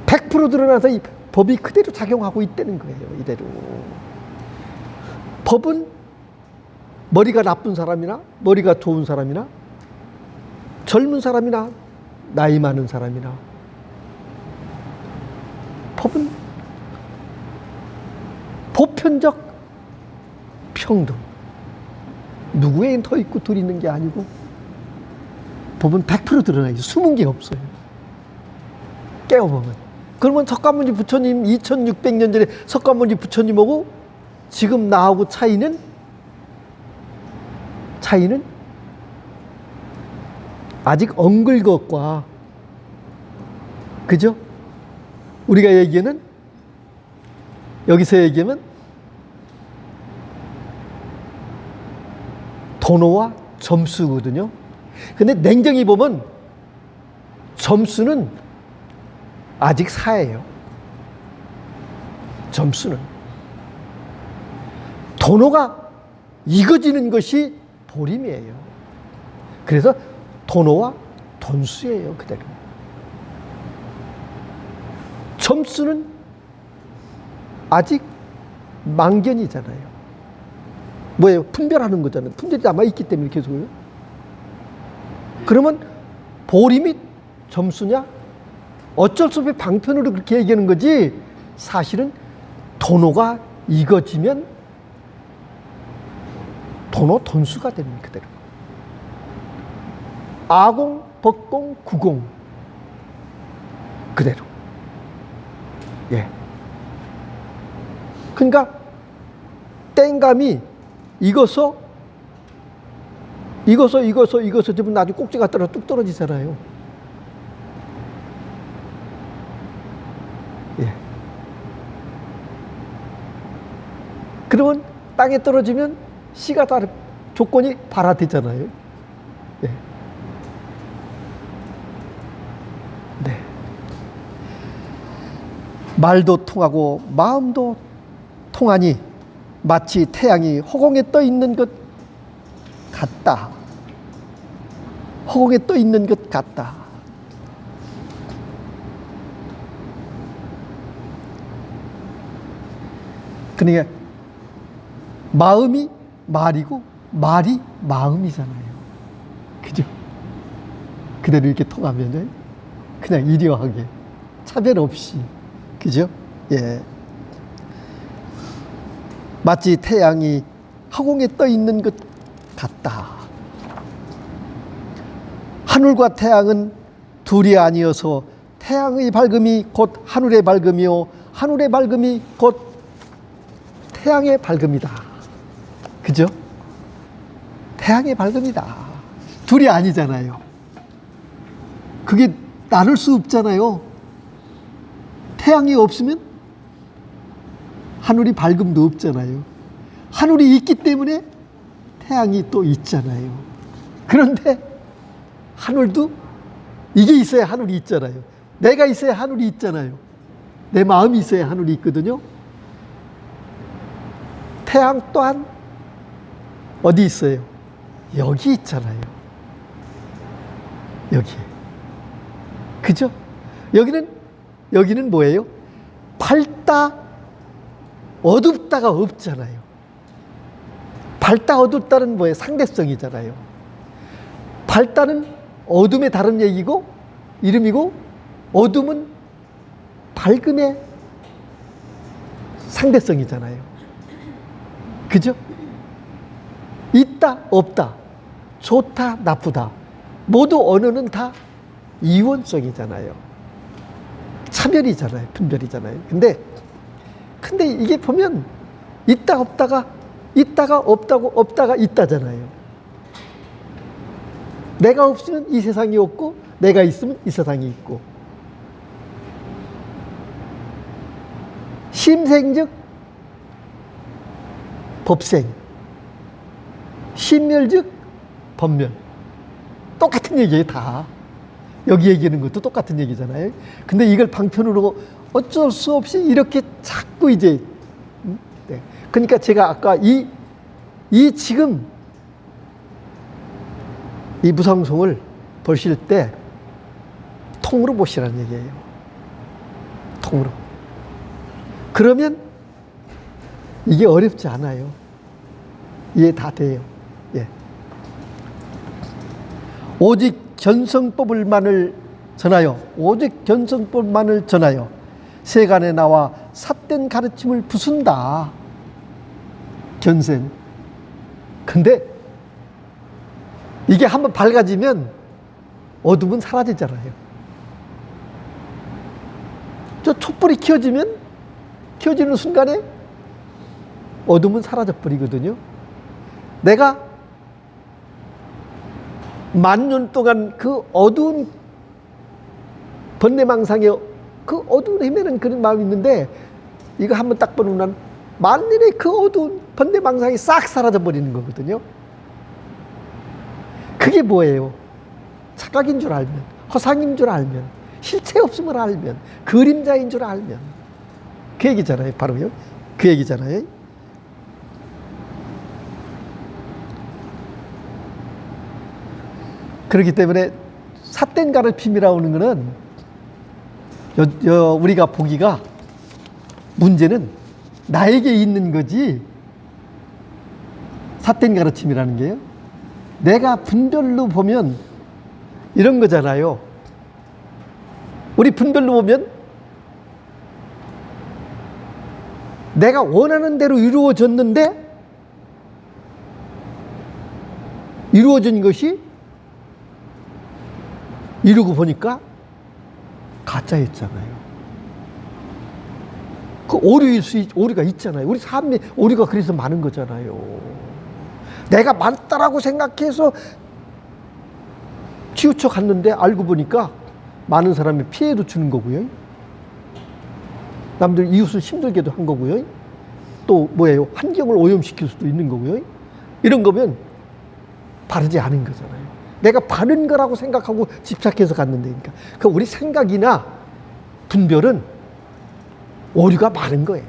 100% 드러나서 이 법이 그대로 작용하고 있다는 거예요. 이대로. 법은 머리가 나쁜 사람이나 머리가 좋은 사람이나 젊은 사람이나 나이 많은 사람이나 법은 보편적 평등. 누구에겐 더 있고 둘 있는 게 아니고 법은 100% 드러나 있어요. 숨은 게 없어요. 깨어보면. 그러면 석가모니 부처님 2600년 전에 석가모니 부처님하고 지금 나하고 차이는 아직 엉글 것과, 그죠? 우리가 얘기하는, 여기서 얘기하면 도노와 점수거든요. 근데 냉정히 보면 점수는 아직 사예요. 점수는. 도노가 익어지는 것이 보림이에요. 그래서 도노와 돈수예요, 그대로. 점수는 아직 망견이잖아요. 뭐예요? 분별하는 거잖아요. 분별이 남아있기 때문에 계속요. 그러면 보림이 점수냐? 어쩔 수 없이 방편으로 그렇게 얘기하는 거지, 사실은 도노가 익어지면 도노 돈수가 되는 그대로. 아공, 법공, 구공 그대로. 예. 그러니까 땡감이 익어서 되면 나중에 꼭지가 떨어져 뚝 떨어지잖아요. 예. 그러면 땅에 떨어지면 씨가 다 조건이 발화되잖아요. 예. 네. 말도 통하고 마음도 통하니 마치 태양이 허공에 떠 있는 것 같다. 허공에 떠 있는 것 같다. 그러니까 마음이 말이고 말이 마음이잖아요. 그죠? 그대로 이렇게 통하면 그냥 일여하게 차별 없이. 그죠? 예. 마치 태양이 허공에 떠 있는 것 같다. 하늘과 태양은 둘이 아니어서 태양의 밝음이 곧 하늘의 밝음이요 하늘의 밝음이 곧 태양의 밝음이다. 그죠? 태양의 밝음이다. 둘이 아니잖아요. 그게 나눌 수 없잖아요. 태양이 없으면 하늘이 밝음도 없잖아요. 하늘이 있기 때문에 태양이 또 있잖아요. 그런데 하늘도 이게 있어야 하늘이 있잖아요. 내가 있어야 하늘이 있잖아요. 내 마음이 있어야 하늘이 있거든요. 태양 또한 어디 있어요? 여기 있잖아요. 여기. 그죠? 여기는 뭐예요? 밝다, 어둡다가 없잖아요. 밝다, 어둡다는 뭐예요? 상대성이잖아요. 밝다는 어둠의 다른 얘기고, 이름이고, 어둠은 밝음의 상대성이잖아요. 그죠? 있다, 없다, 좋다, 나쁘다. 모두 언어는 다 이원성이잖아요. 차별이잖아요. 분별이잖아요. 근데 이게 보면 있다, 없다가 없다고, 없다가 있다잖아요. 내가 없으면 이 세상이 없고, 내가 있으면 이 세상이 있고. 심생즉 법생, 심멸즉 법멸. 똑같은 얘기예요, 다. 여기 얘기하는 것도 똑같은 얘기잖아요. 근데 이걸 방편으로 어쩔 수 없이 이렇게 자꾸 이제, 네. 그러니까 제가 아까 지금 이 무상송을 보실 때 통으로 보시라는 얘기예요. 통으로. 그러면 이게 어렵지 않아요. 이해 다 돼요. 예. 오직 견성법을만을 전하여, 오직 견성법만을 전하여 세간에 나와 삿된 가르침을 부순다. 견생. 근데 이게 한번 밝아지면 어둠은 사라지잖아요. 저 촛불이 켜지는 순간에 어둠은 사라져 버리거든요. 내가 만년 동안 그 어두운 번뇌망상에 그 어두운 헤매는 그런 마음이 있는데, 이거 한번 딱 보는 난 만년에 그 어두운 번뇌망상이 싹 사라져 버리는 거거든요. 그게 뭐예요? 착각인 줄 알면, 허상인 줄 알면, 실체 없음을 알면, 그림자인 줄 알면. 그 얘기잖아요. 바로요. 그 얘기잖아요. 그렇기 때문에 삿된 가르침이라고 하는 거는 우리가 보기가, 문제는 나에게 있는 거지, 삿된 가르침이라는 게요. 내가 분별로 보면 이런 거잖아요. 우리 분별로 보면 내가 원하는 대로 이루어졌는데, 이루어진 것이 이루고 보니까 가짜였잖아요. 그 오류가 있잖아요. 우리 삶에 오류가 그래서 많은 거잖아요. 내가 맞다라고 생각해서 치우쳐 갔는데 알고 보니까 많은 사람이 피해도 주는 거고요. 남들 이웃을 힘들게도 한 거고요. 또 뭐예요? 환경을 오염시킬 수도 있는 거고요. 이런 거면 바르지 않은 거잖아요. 내가 바른 거라고 생각하고 집착해서 갔는데, 그러니까 그 우리 생각이나 분별은 오류가 많은 거예요.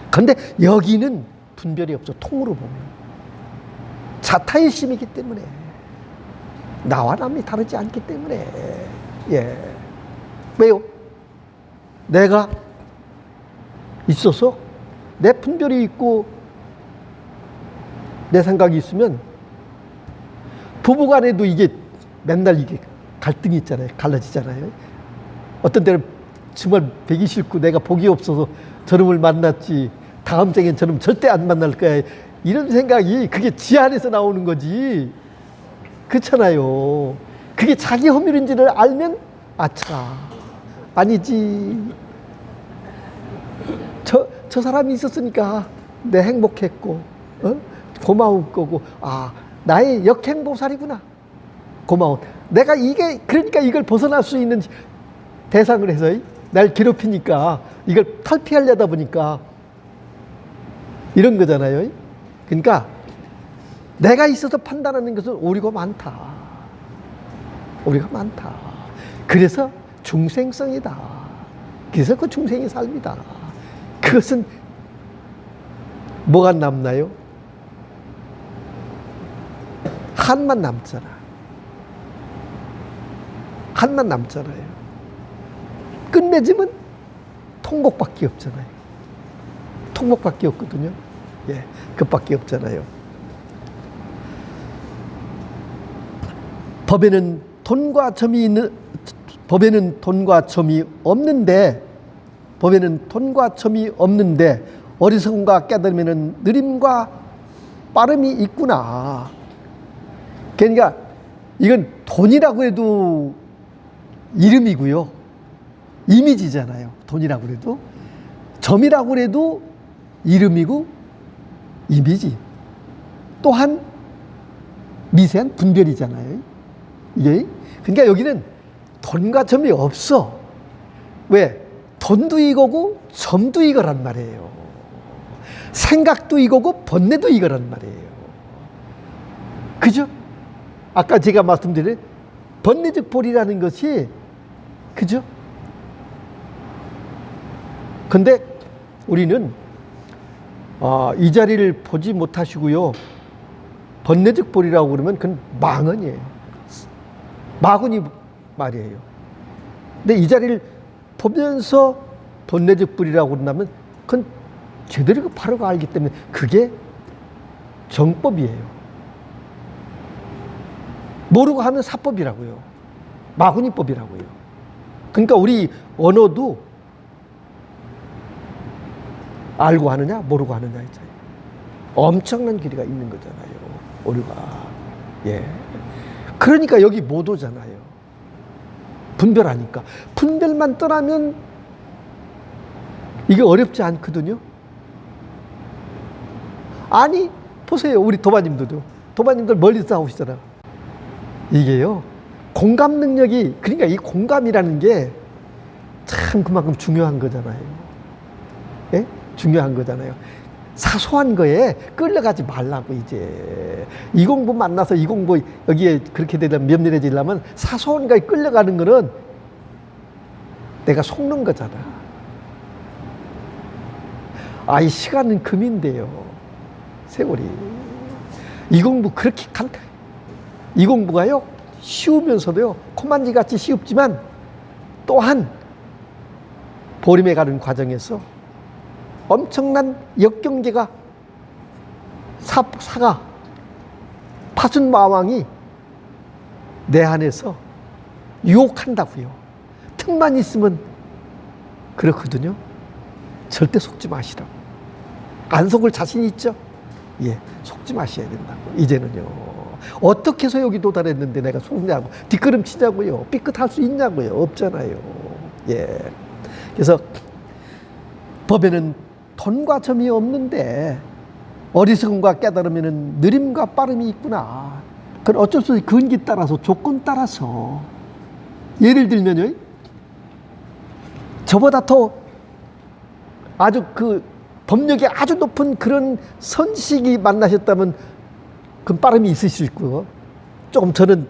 그런데 여기는 분별이 없어. 통으로 보면 자타일심이기 때문에, 나와 남이 다르지 않기 때문에. 예. 왜요? 내가 있어서 내 분별이 있고 내 생각이 있으면, 부부간에도 이게 맨날 이게 갈등이 있잖아요. 갈라지잖아요. 어떤 때는 정말 뵈기 싫고 내가 복이 없어서 저놈을 만났지, 다음 생엔 저놈 절대 안 만날 거야, 이런 생각이, 그게 지 안에서 나오는 거지. 그렇잖아요. 그게 자기 허물인지를 알면, 아차, 아니지, 저 사람이 있었으니까 내 행복했고, 고마울 거고, 나의 역행보살이구나, 고마워. 내가 그러니까 이걸 벗어날 수 있는 대상을 해서 날 괴롭히니까 이걸 탈피하려다 보니까 이런 거잖아요. 그러니까 내가 있어서 판단하는 것은 오류가 많다. 오류가 많다. 그래서 중생성이다. 그래서 그 중생의 삶이다. 그것은 뭐가 남나요? 한만 남잖아. 한만 남잖아요. 끝맺음은 통곡밖에 없잖아요. 통곡밖에 없거든요. 예, 그밖에 없잖아요. 법에는 돈과 점이 있는, 법에는 돈과 점이 없는데, 법에는 돈과 점이 없는데 어리석음과 깨달음에는 느림과 빠름이 있구나. 그러니까 이건 돈이라고 해도 이름이고요. 이미지잖아요. 돈이라고 해도. 점이라고 해도 이름이고 이미지. 또한 미세한 분별이잖아요. 이게. 그러니까 여기는 돈과 점이 없어. 왜? 돈도 이거고 점도 이거란 말이에요. 생각도 이거고 번뇌도 이거란 말이에요. 그죠? 아까 제가 말씀드린 번뇌적 볼이라는 것이, 그죠? 근데 우리는 이 자리를 보지 못하시고요, 번뇌적 볼이라고 그러면 그건 망언이에요. 마구니 말이에요. 근데 이 자리를 보면서 번뇌적 볼이라고 그런다면 그건 제대로 바로 알기 때문에 그게 정법이에요. 모르고 하면 사법이라고요. 마구니법이라고요. 그러니까 우리 언어도 알고 하느냐 모르고 하느냐의 차이. 엄청난 길이가 있는 거잖아요. 우리가. 예. 그러니까 여기 못 오잖아요. 분별하니까. 분별만 떠나면 이게 어렵지 않거든요. 아니 보세요. 우리 도마님들도. 도마님들 멀리서 나오시잖아요. 이게요, 공감 능력이, 그러니까 이 공감이라는 게 참 그만큼 중요한 거잖아요. 예? 중요한 거잖아요. 사소한 거에 끌려가지 말라고. 이제 이 공부 만나서 이 공부 여기에 그렇게 되려면 면밀해지려면 사소한 거에 끌려가는 거는 내가 속는 거잖아. 이 시간은 금인데요, 세월이. 이 공부 그렇게 이 공부가요 쉬우면서도요 코만지같이 쉽지만 또한 보림에 가는 과정에서 엄청난 역경계가 사가 파순마왕이 내 안에서 유혹한다고요. 틈만 있으면 그렇거든요. 절대 속지 마시라고. 안 속을 자신 있죠? 예, 속지 마셔야 된다고. 이제는요, 어떻게 해서 여기 도달했는데 내가 속냐고, 뒷걸음치냐고요, 삐끗할 수 있냐고요. 없잖아요. 예. 그래서 법에는 돈과 점이 없는데 어리석음과 깨달음에는 느림과 빠름이 있구나. 그건 어쩔 수 없이 근기 따라서, 조건 따라서. 예를 들면요, 저보다 더 아주 그 법력이 아주 높은 그런 선식이 만나셨다면 그 빠름이 있을 수 있고요. 조금 저는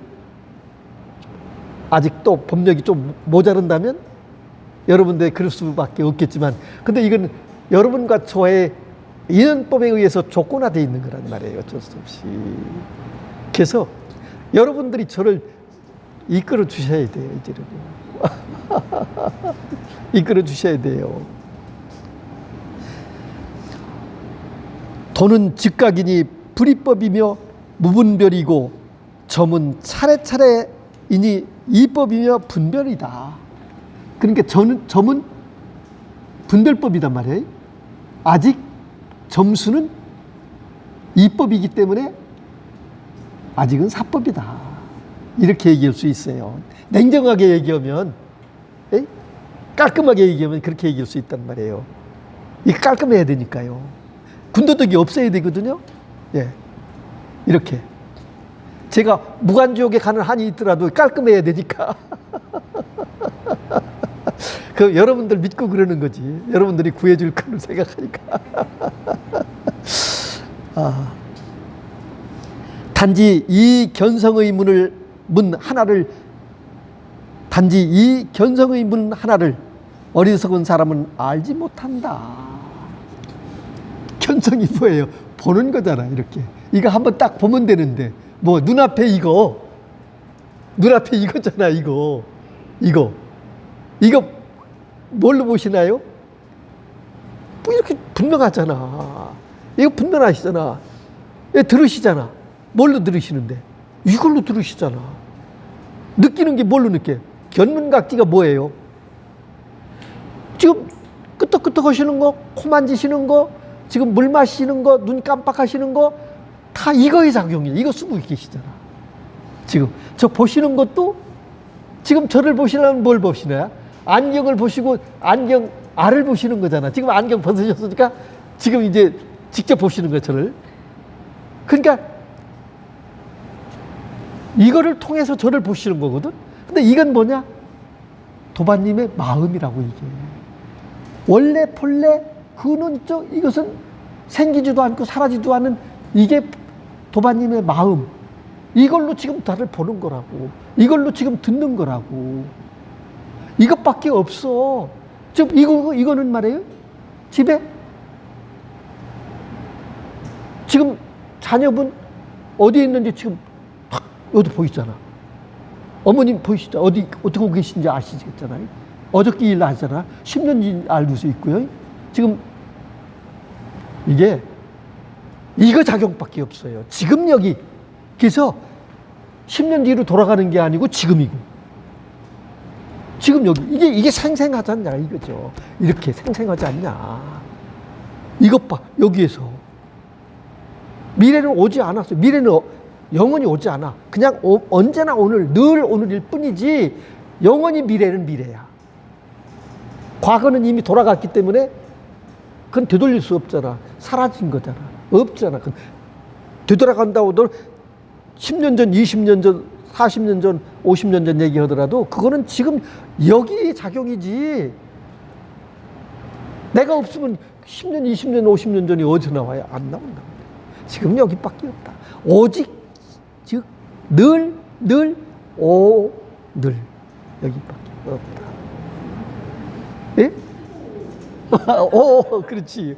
아직도 법력이 좀 모자른다면 여러분들 그럴 수밖에 없겠지만, 근데 이건 여러분과 저의 인연법에 의해서 조건화되어 있는 거란 말이에요. 어쩔 수 없이. 그래서 여러분들이 저를 이끌어 주셔야 돼요. 이제는 이끌어 주셔야 돼요. 돈은 즉각이니 불이법이며 무분별이고 점은 차례차례이니 이법이며 분별이다. 그러니까 점은 분별법이단 말이에요. 아직 점수는 이법이기 때문에 아직은 사법이다. 이렇게 얘기할 수 있어요. 냉정하게 얘기하면, 깔끔하게 얘기하면 그렇게 얘기할 수 있단 말이에요. 이게 깔끔해야 되니까요. 군더더기 없어야 되거든요. 예, 이렇게. 제가 무간지옥에 가는 한이 있더라도 깔끔해야 되니까. 그 여러분들 믿고 그러는 거지. 여러분들이 구해줄 거를 생각하니까. 단지 이 견성의 문 하나를, 단지 이 견성의 문 하나를 어리석은 사람은 알지 못한다. 견성이 뭐예요? 보는 거잖아. 이렇게 이거 한번 딱 보면 되는데 뭐 눈앞에 눈앞에 이거잖아. 이거 뭘로 보시나요? 뭐 이렇게 분명하잖아. 이거 분명하시잖아. 들으시잖아. 뭘로 들으시는데? 이걸로 들으시잖아. 느끼는 게 뭘로 느껴요? 견문각지가 뭐예요? 지금 끄떡끄떡 하시는 거, 코 만지시는 거, 지금 물 마시는 거, 눈 깜빡하시는 거, 다 이거의 작용이에요. 이거 쓰고 계시잖아. 지금 저 보시는 것도 지금 저를 보시려면 뭘 보시나요? 안경을 보시고 안경 알을 보시는 거잖아. 지금 안경 벗으셨으니까 지금 이제 직접 보시는 거야, 저를. 그러니까 이거를 통해서 저를 보시는 거거든. 근데 이건 뭐냐? 도반님의 마음이라고. 이게 원래 본래 근원적 이것은 생기지도 않고 사라지도 않은 이게 도반님의 마음. 이걸로 지금 나를 보는 거라고. 이걸로 지금 듣는 거라고. 이것밖에 없어. 지금 이거는 말이에요. 집에 지금 자녀분 어디에 있는지 지금 탁 여기 보이잖아. 어머님 보이시죠? 어떻게 오고 계신지 아시겠잖아요. 어저께 일 하잖아. 10년 알고 있고요. 지금 이게 이거 작용밖에 없어요. 지금 여기. 그래서 10년 뒤로 돌아가는 게 아니고 지금이고. 지금 여기. 이게 생생하지 않냐, 이거죠. 이렇게 생생하지 않냐. 이것 봐, 여기에서. 미래는 오지 않았어. 미래는 영원히 오지 않아. 그냥 언제나 오늘, 늘 오늘일 뿐이지, 영원히 미래는 미래야. 과거는 이미 돌아갔기 때문에 그건 되돌릴 수 없잖아. 사라진 거잖아. 없잖아. 되돌아간다고 너 10년 전, 20년 전, 40년 전, 50년 전 얘기하더라도 그거는 지금 여기의 작용이지. 내가 없으면 10년, 20년, 50년 전이 어디서 나와요? 안 나온다. 지금 여기밖에 없다. 오직, 즉, 늘 여기밖에 없다. 예? 그렇지.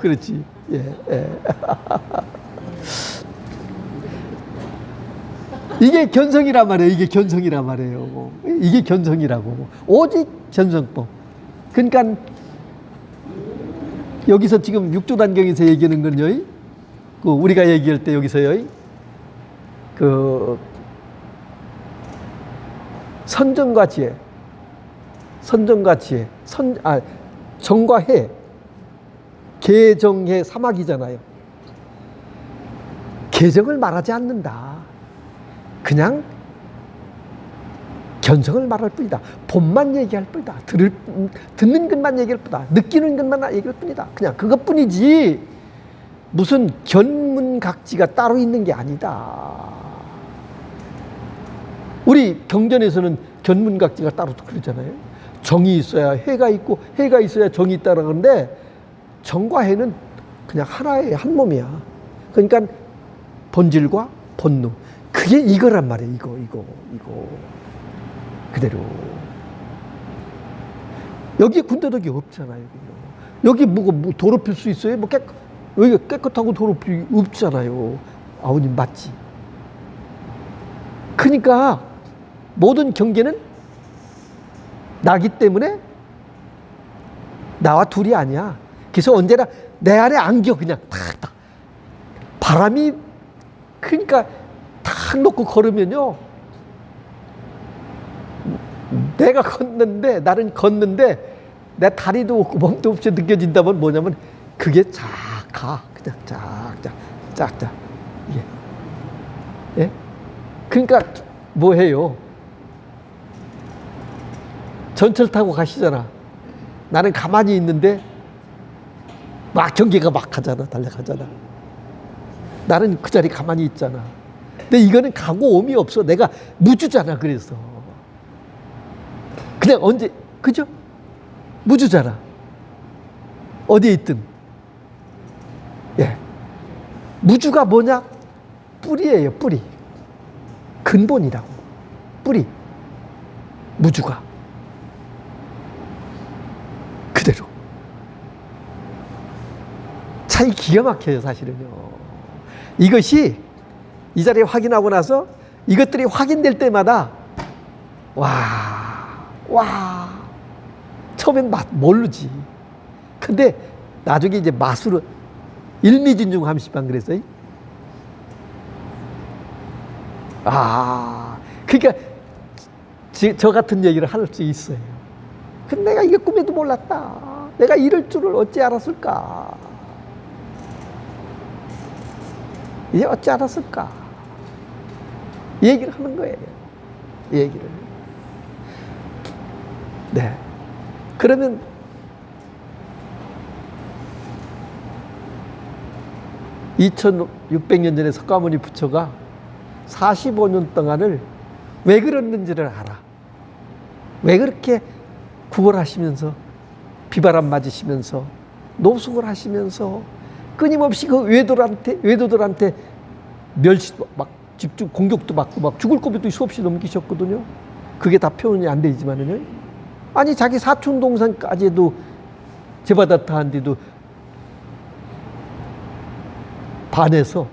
그렇지. 예. 이게 견성이란 말이에요. 이게 견성이란 말이에요. 이게 견성이라고. 오직 견성법. 그러니까 여기서 지금 육조단경에서 얘기하는 건요. 그 우리가 얘기할 때 여기서요. 그 선정과 지혜. 정과 해. 계정해 사막이잖아요. 계정을 말하지 않는다. 그냥 견성을 말할 뿐이다. 본만 얘기할 뿐이다. 듣는 것만 얘기할 뿐이다. 느끼는 것만 얘기할 뿐이다. 그냥 그것뿐이지 무슨 견문각지가 따로 있는 게 아니다. 우리 경전에서는 견문각지가 따로 그러잖아요. 정이 있어야 해가 있고 해가 있어야 정이 있다 그러는데 정과 해는 그냥 하나의 한 몸이야. 그러니까 본질과 본능. 그게 이거란 말이에요. 이거. 그대로. 여기에 군더더기 없잖아요. 여기 뭐가 더럽힐 수 있어요? 여기가 깨끗하고 더럽힐 없잖아요. 아우님 맞지? 그러니까 모든 경계는 나기 때문에 나와 둘이 아니야. 그래서 언제나 내 안에 안겨 그냥 탁 바람이 그러니까 탁 놓고 걸으면요. 내가 나는 걷는데 내 다리도 없고 몸도 없이 느껴진다면 뭐냐면 그게 가 그냥 쫙 예? 그러니까 뭐 해요? 전철 타고 가시잖아. 나는 가만히 있는데 막 경계가 막 달려가잖아. 나는 그 자리 가만히 있잖아. 근데 이거는 가고 오미 없어. 내가 무주잖아. 그래서 그냥 그죠? 무주잖아. 어디에 있든. 예. 무주가 뭐냐? 뿌리예요. 뿌리. 근본이라고. 뿌리. 무주가. 그대로. 차이 기가 막혀요. 사실은요. 이것이 이 자리에 확인하고 나서 이것들이 확인될 때마다 와 처음엔 모르지. 근데 나중에 이제 맛으로 일미진중함시방 그랬어요. 그러니까 저 같은 얘기를 할 수 있어요. 근데 내가 이게 꿈에도 몰랐다. 내가 이럴 줄을 어찌 알았을까? 이제 어찌 알았을까? 이 얘기를 하는 거예요. 이 얘기를. 네. 그러면 (2600년) 전에 석가모니 부처가 45년 동안을 왜 그랬는지를 알아. 왜 그렇게 구걸하시면서 비바람 맞으시면서 노숙을 하시면서 끊임없이 그 외도들한테 멸시 막 집중 공격도 받고 막 죽을 고비도 수없이 넘기셨거든요. 그게 다 표현이 안 되지만은요. 아니 자기 사촌 동생까지도 제바다타 한데도 반해서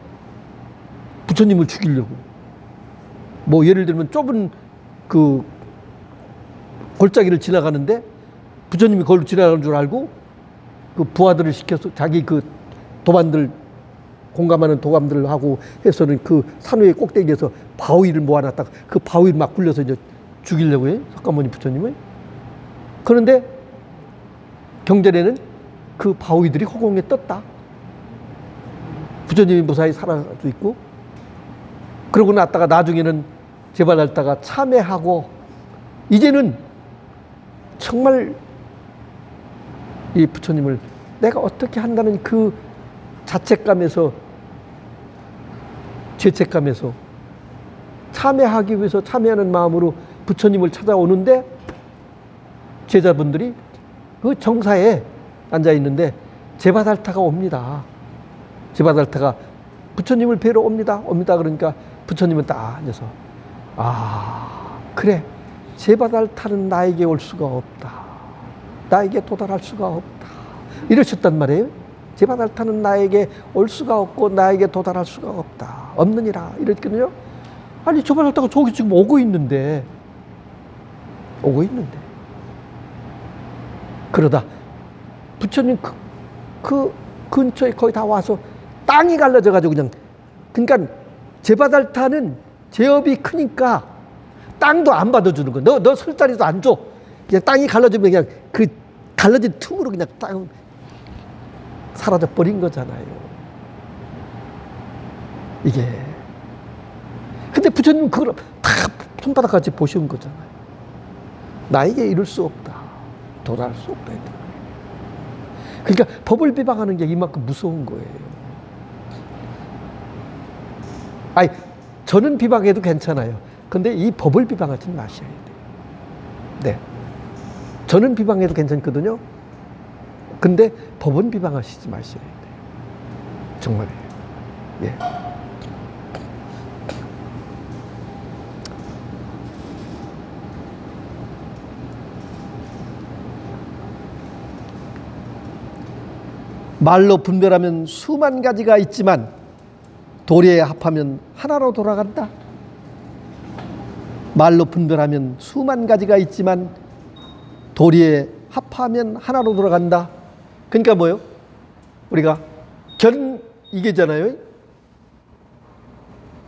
부처님을 죽이려고. 뭐 예를 들면 좁은 그 골짜기를 지나가는데 부처님이 거기로 지나가는 줄 알고 그 부하들을 시켜서 자기 그 도반들 공감하는 도감들하고 해서는 그 산 위에 꼭대기에서 바위를 모아놨다가 그 바위를 막 굴려서 이제 죽이려고 해. 석가모니 부처님을. 그런데 경전에는 그 바위들이 허공에 떴다. 부처님이 무사히 살아도 있고, 그러고 났다가 나중에는 재발했다가 참회하고, 이제는 정말 이 부처님을 내가 어떻게 한다는 그 자책감에서, 죄책감에서 참회하기 위해서 참회하는 마음으로 부처님을 찾아오는데, 제자분들이 그 정사에 앉아 있는데 제바달타가 옵니다. 제바달타가 부처님을 뵈러 옵니다. 그러니까 부처님은 딱 앉아서 그래, 제바달타는 나에게 올 수가 없다. 나에게 도달할 수가 없다. 이러셨단 말이에요. 제바달타는 나에게 올 수가 없고 나에게 도달할 수가 없다. 없느니라. 이랬거든요. 아니 제바달타가 저기 지금 오고 있는데 그러다 부처님 그 근처에 거의 다 와서 땅이 갈라져 가지고 그러니까 제바달타는 제업이 크니까 땅도 안 받아주는 거야. 너 설 자리도 안 줘. 그냥 땅이 갈라지면 그냥 그 갈라진 틈으로 그냥 땅 사라져 버린 거잖아요. 이게. 근데 부처님은 그걸 다 손바닥같이 보신 거잖아요. 나에게 이룰 수 없다. 도달할 수 없다. 그러니까 법을 비방하는 게 이만큼 무서운 거예요. 아니, 저는 비방해도 괜찮아요. 근데 이 법을 비방하지 마셔야 돼요. 네. 저는 비방해도 괜찮거든요. 근데 법은 비방하시지 마셔야 돼요. 정말이에요. 예. 말로 분별하면 수만 가지가 있지만 도리에 합하면 하나로 돌아간다. 말로 분별하면 수만 가지가 있지만 도리에 합하면 하나로 돌아간다. 그러니까 뭐요? 우리가 이게잖아요.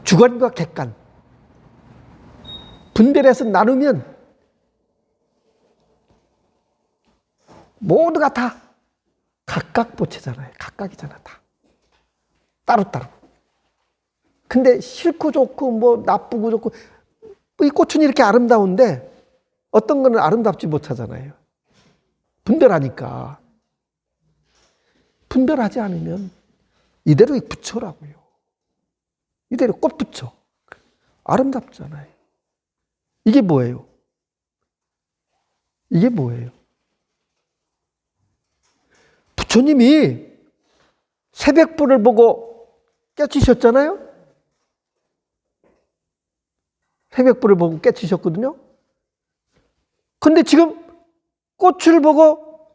주관과 객관. 분별해서 나누면 모두가 다 각각 보채잖아요. 각각이잖아, 다. 따로따로. 근데 싫고 좋고 뭐 나쁘고 좋고 이 꽃은 이렇게 아름다운데 어떤 거는 아름답지 못하잖아요. 분별하니까. 분별하지 않으면 이대로 붙여라고요. 이대로 꽃 붙여. 아름답잖아요. 이게 뭐예요? 이게 뭐예요? 부처님이 새벽불을 보고 깨치셨잖아요? 새벽불을 보고 깨치셨거든요? 근데 지금 꽃을 보고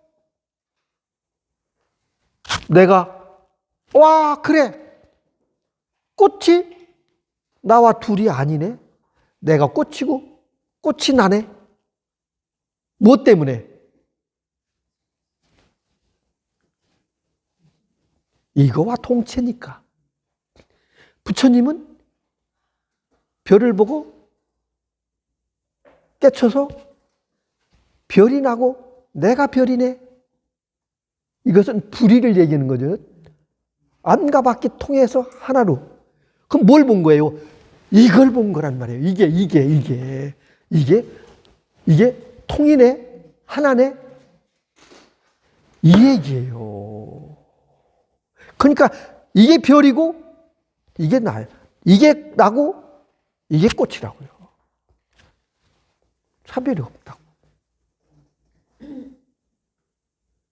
내가, 와, 그래. 꽃이 나와 둘이 아니네. 내가 꽂히고 꽃이 나네. 무엇 때문에? 이거와 동체니까. 부처님은 별을 보고 깨쳐서 별이 나고 내가 별이네. 이것은 불의를 얘기하는 거죠. 안과 밖이 통해서 하나로. 그럼 뭘 본 거예요? 이걸 본 거란 말이에요. 이게 통이네, 하나네. 이 얘기예요. 그러니까 이게 별이고 이게 날, 이게 나고 이게 꽃이라고요. 차별이 없다고.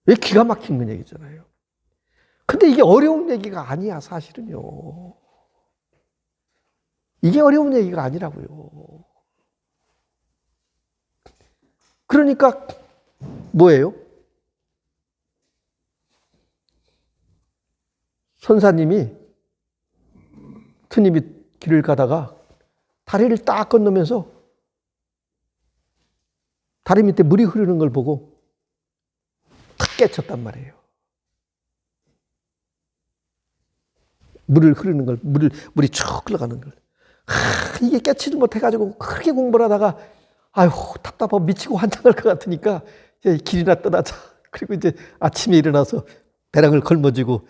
왜 기가 막힌 건 얘기잖아요. 근데 이게 어려운 얘기가 아니야, 사실은요. 이게 어려운 얘기가 아니라고요. 그러니까 뭐예요? 선사님이 스님이 길을 가다가 다리를 딱 건너면서 다리 밑에 물이 흐르는 걸 보고 탁 깨쳤단 말이에요. 물을 흐르는 걸, 물이 쭉 흘러가는 걸. 이게 깨치지 못해가지고 그렇게 공부를 하다가 아유 답답하고 미치고 환장할 것 같으니까 이제 길이나 떠나자. 그리고 이제 아침에 일어나서 배낭을 걸머쥐고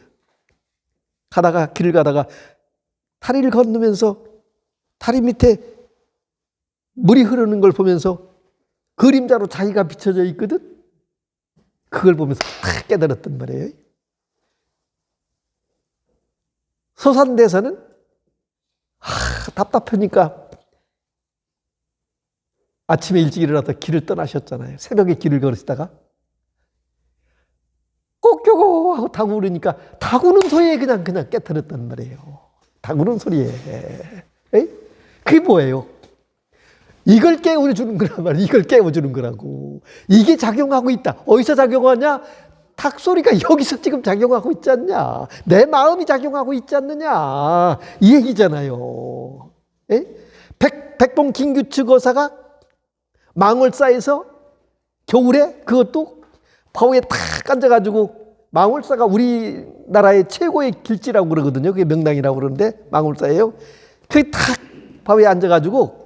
가다가 길을 가다가 다리를 건너면서 다리 밑에 물이 흐르는 걸 보면서 그림자로 자기가 비춰져 있거든. 그걸 보면서 탁 깨달았단 말이에요. 서산대사는 답답하니까 아침에 일찍 일어나서 길을 떠나셨잖아요. 새벽에 길을 걸으시다가 꼭교고 하고 다구 부르니까 다구는 소리에 그냥 깨달았단 말이에요. 다구는 소리에. 에이? 그게 뭐예요? 이걸 깨워주는 거란 말이에요. 이걸 깨워주는 거라고. 이게 작용하고 있다. 어디서 작용하냐? 닭소리가 여기서 지금 작용하고 있지 않냐? 내 마음이 작용하고 있지 않느냐? 이 얘기잖아요. 백봉 김규측어사가 망월사에서 겨울에 그것도 바위에 탁 앉아가지고 망월사가 우리나라의 최고의 길지라고 그러거든요. 그게 명당이라고 그러는데 망월사예요. 그게 탁 바위에 앉아가지고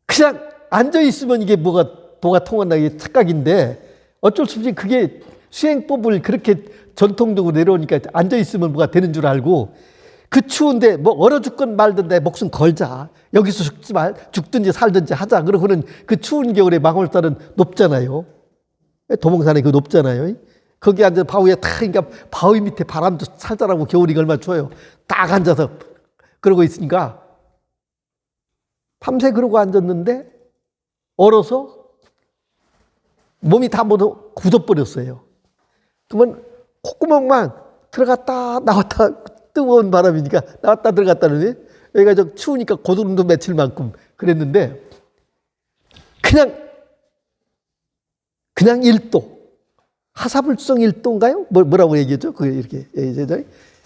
그냥 앉아있으면 이게 도가 통한다, 이게 착각인데 어쩔 수 없이 그게 수행법을 그렇게 전통적으로 내려오니까 앉아있으면 뭐가 되는 줄 알고 그 추운데 뭐 얼어 죽건 말든 내 목숨 걸자. 여기서 죽든지 살든지 하자. 그러고는 그 추운 겨울에 망월산은 높잖아요. 도봉산에 그 높잖아요. 거기 앉아서 바위에 탁, 그러니까 바위 밑에 바람도 살살하고 겨울이 얼마나 추워요. 딱 앉아서 그러고 있으니까 밤새 그러고 앉았는데 얼어서 몸이 다 모두 굳어버렸어요. 그러면 콧구멍만 들어갔다 나왔다 뜨거운 바람이니까 나왔다 들어갔다는 여기가 좀 추우니까 고드름도 맺힐 만큼 그랬는데 그냥 1도 하사불성 1도인가요? 뭐라고 얘기했죠? 그게 이렇게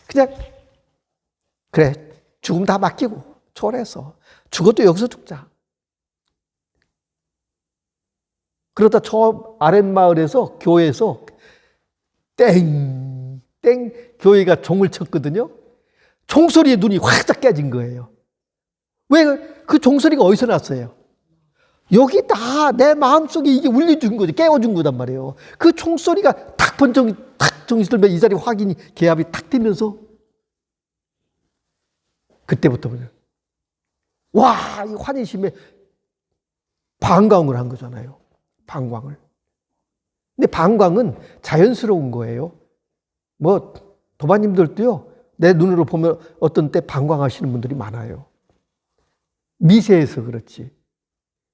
그냥 그래 죽음 다 맡기고 초월해서 죽어도 여기서 죽자. 그러다 저 아랫마을에서 교회에서 땡 교회가 종을 쳤거든요. 종소리에 눈이 활짝 깨진 거예요. 왜? 그 종소리가 어디서 났어요? 여기 다 내 마음속에 이게 울려준 거죠. 깨워준 거단 말이에요. 그 총소리가 탁 번쩍이 탁 정신 들면 이 자리 확인이 개합이 탁 되면서 그때부터는 와, 이 환희심에 방광을 한 거잖아요. 방광을. 근데 방광은 자연스러운 거예요. 뭐 도마님들도요. 내 눈으로 보면 어떤 때 방광하시는 분들이 많아요. 미세해서 그렇지.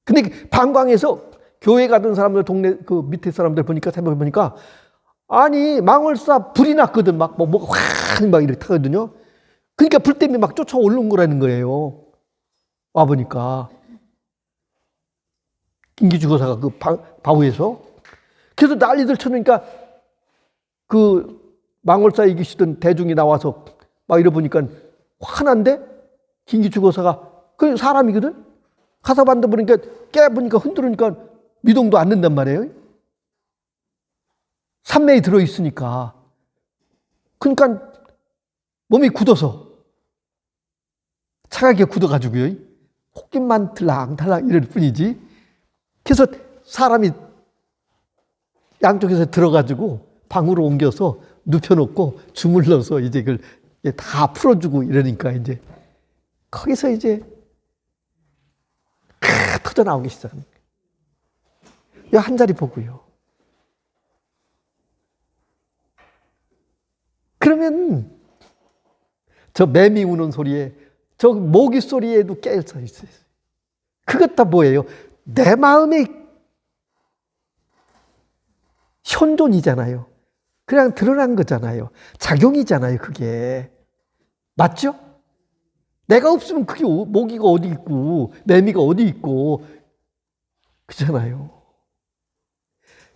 근데 방광에서 교회 가던 사람들 동네 그 밑에 사람들 보니까 새벽에 보니까 아니 망월사 불이 났거든. 뭐가 확 이렇게 타거든요. 그러니까 불 때문에 막 쫓아오는 거라는 거예요. 와 보니까 김기주거사가 그 바위에서 그래서 난리들 쳐놓으니까 그 망월사에 계시던 대중이 나와서 막 이러보니까 화난데 김기축 의사가 그 사람이거든. 가서 만져보니까 깨보니까 흔들으니까 미동도 안 된단 말이에요. 산매에 들어있으니까. 그러니까 몸이 굳어서 차갑게 굳어가지고요. 혹깃만 들락달락 이럴 뿐이지. 그래서 사람이 양쪽에서 들어가지고 방으로 옮겨서 눕혀놓고 주물러서 이제 그걸 다 풀어주고 이러니까 이제 거기서 이제 터져 나오기 시작합니다. 한 자리 보고요. 그러면 저 매미 우는 소리에 저 모기 소리에도 깨어 있어요. 그것 다 뭐예요? 내 마음의 현존이잖아요. 그냥 드러난 거잖아요. 작용이잖아요, 그게. 맞죠? 내가 없으면 그게 모기가 어디 있고 매미가 어디 있고 그잖아요.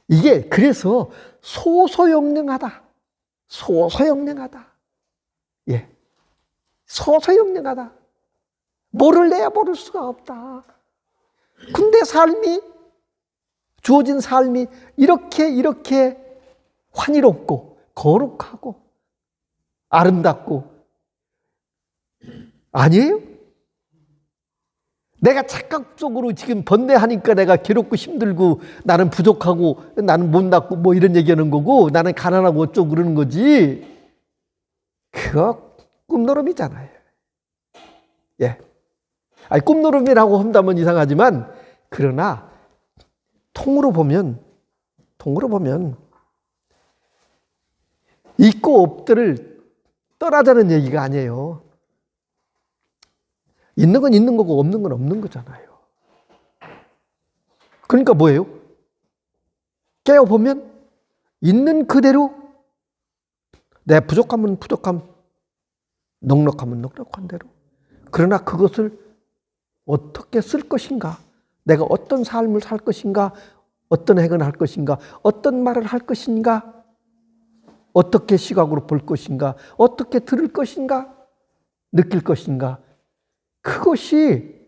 이게 그래서 소소영령하다. 소소영령하다. 예. 소소영령하다. 모를래야 모를 수가 없다. 근데 삶이 주어진 삶이 이렇게 환희롭고 거룩하고 아름답고 아니에요? 내가 착각 속으로 지금 번뇌하니까 내가 괴롭고 힘들고 나는 부족하고 나는 못났고 뭐 이런 얘기하는 거고 나는 가난하고 어쩌고 그러는 거지. 그거 꿈노름이잖아요. 예. 아니, 꿈노름이라고 한다면 이상하지만 그러나 통으로 보면 있고 없들을 떠나자는 얘기가 아니에요. 있는 건 있는 거고 없는 건 없는 거잖아요. 그러니까 뭐예요? 깨어보면 있는 그대로 내 부족함은 부족함, 넉넉함은 넉넉한 대로. 그러나 그것을 어떻게 쓸 것인가? 내가 어떤 삶을 살 것인가? 어떤 행을 할 것인가? 어떤 말을 할 것인가? 어떻게 시각으로 볼 것인가? 어떻게 들을 것인가? 느낄 것인가? 그것이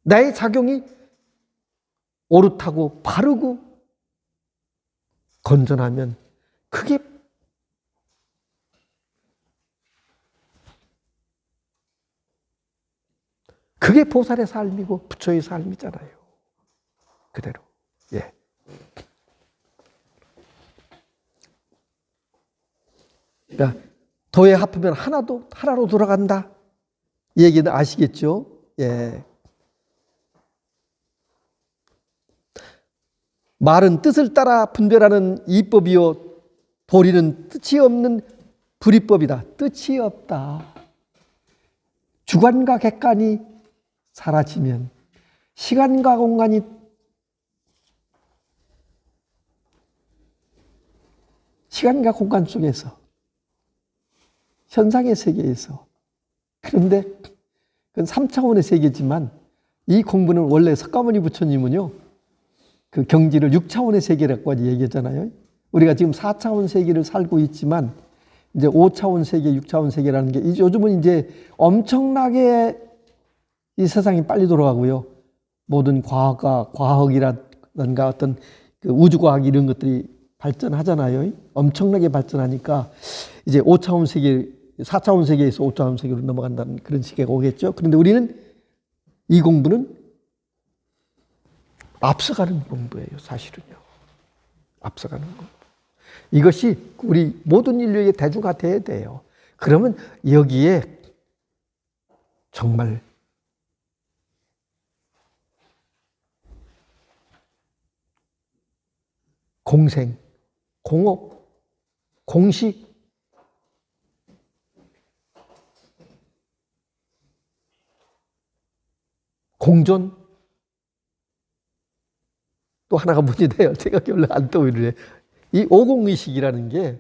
나의 작용이 옳다고 바르고 건전하면 그게 보살의 삶이고 부처의 삶이잖아요. 그대로. 예. 그러니까 도에 합하면 하나로 돌아간다. 이 얘기는 아시겠죠? 예. 말은 뜻을 따라 분별하는 이법이요, 도리는 뜻이 없는 불이법이다. 뜻이 없다. 주관과 객관이 사라지면 시간과 공간이 시간과 공간 속에서 현상의 세계에서 그런데 그건 3차원의 세계지만 이 공부는 원래 석가모니 부처님은요 그 경지를 6차원의 세계라고 얘기했잖아요. 우리가 지금 4차원 세계를 살고 있지만 이제 5차원 세계, 6차원 세계라는 게 요즘은 이제 엄청나게 이 세상이 빨리 돌아가고요. 모든 과학이라든가 어떤 그 우주과학 이런 것들이 발전하잖아요. 엄청나게 발전하니까 이제 5차원 세계, 4차원 세계에서 5차원 세계로 넘어간다는 그런 시기가 오겠죠. 그런데 우리는 이 공부는 앞서가는 공부예요, 사실은요. 앞서가는 공부. 이것이 우리 모든 인류에게 대중화돼야 돼요. 그러면 여기에 정말 공생, 공업, 공식, 공존, 또 하나가 문제돼요. 제가 별로 안 떠오르네. 이 오공의식이라는 게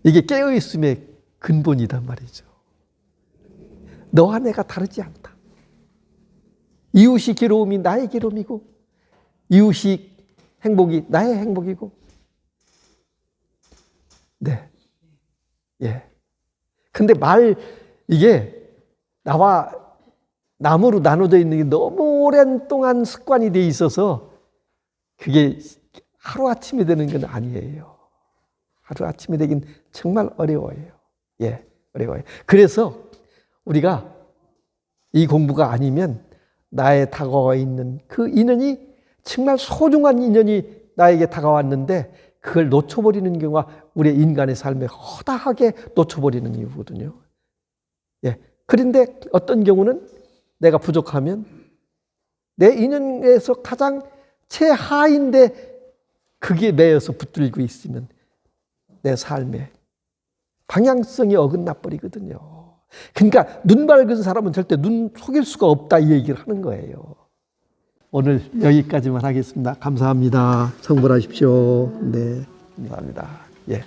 이게 깨어있음의 근본이단 말이죠. 너와 내가 다르지 않다. 이웃이 괴로움이 나의 괴로움이고 이웃이 행복이 나의 행복이고 예. 근데 이게 나와 남으로 나눠져 있는 게 너무 오랜 동안 습관이 돼 있어서 그게 하루아침에 되는 건 아니에요. 하루아침에 되긴 정말 어려워요. 예, 어려워요. 그래서 우리가 이 공부가 아니면 나에 다가와 있는 그 인연이 정말 소중한 인연이 나에게 다가왔는데 그걸 놓쳐버리는 경우가 우리의 인간의 삶에 허다하게 놓쳐버리는 이유거든요. 예. 그런데 어떤 경우는 내가 부족하면 내 인연에서 가장 최하인데 그게 매여서 붙들고 있으면 내 삶에 방향성이 어긋나 버리거든요. 그러니까 눈 밝은 사람은 절대 눈 속일 수가 없다 이 얘기를 하는 거예요. 오늘 여기까지만 하겠습니다. 감사합니다. 성불하십시오. 네, 감사합니다. 예.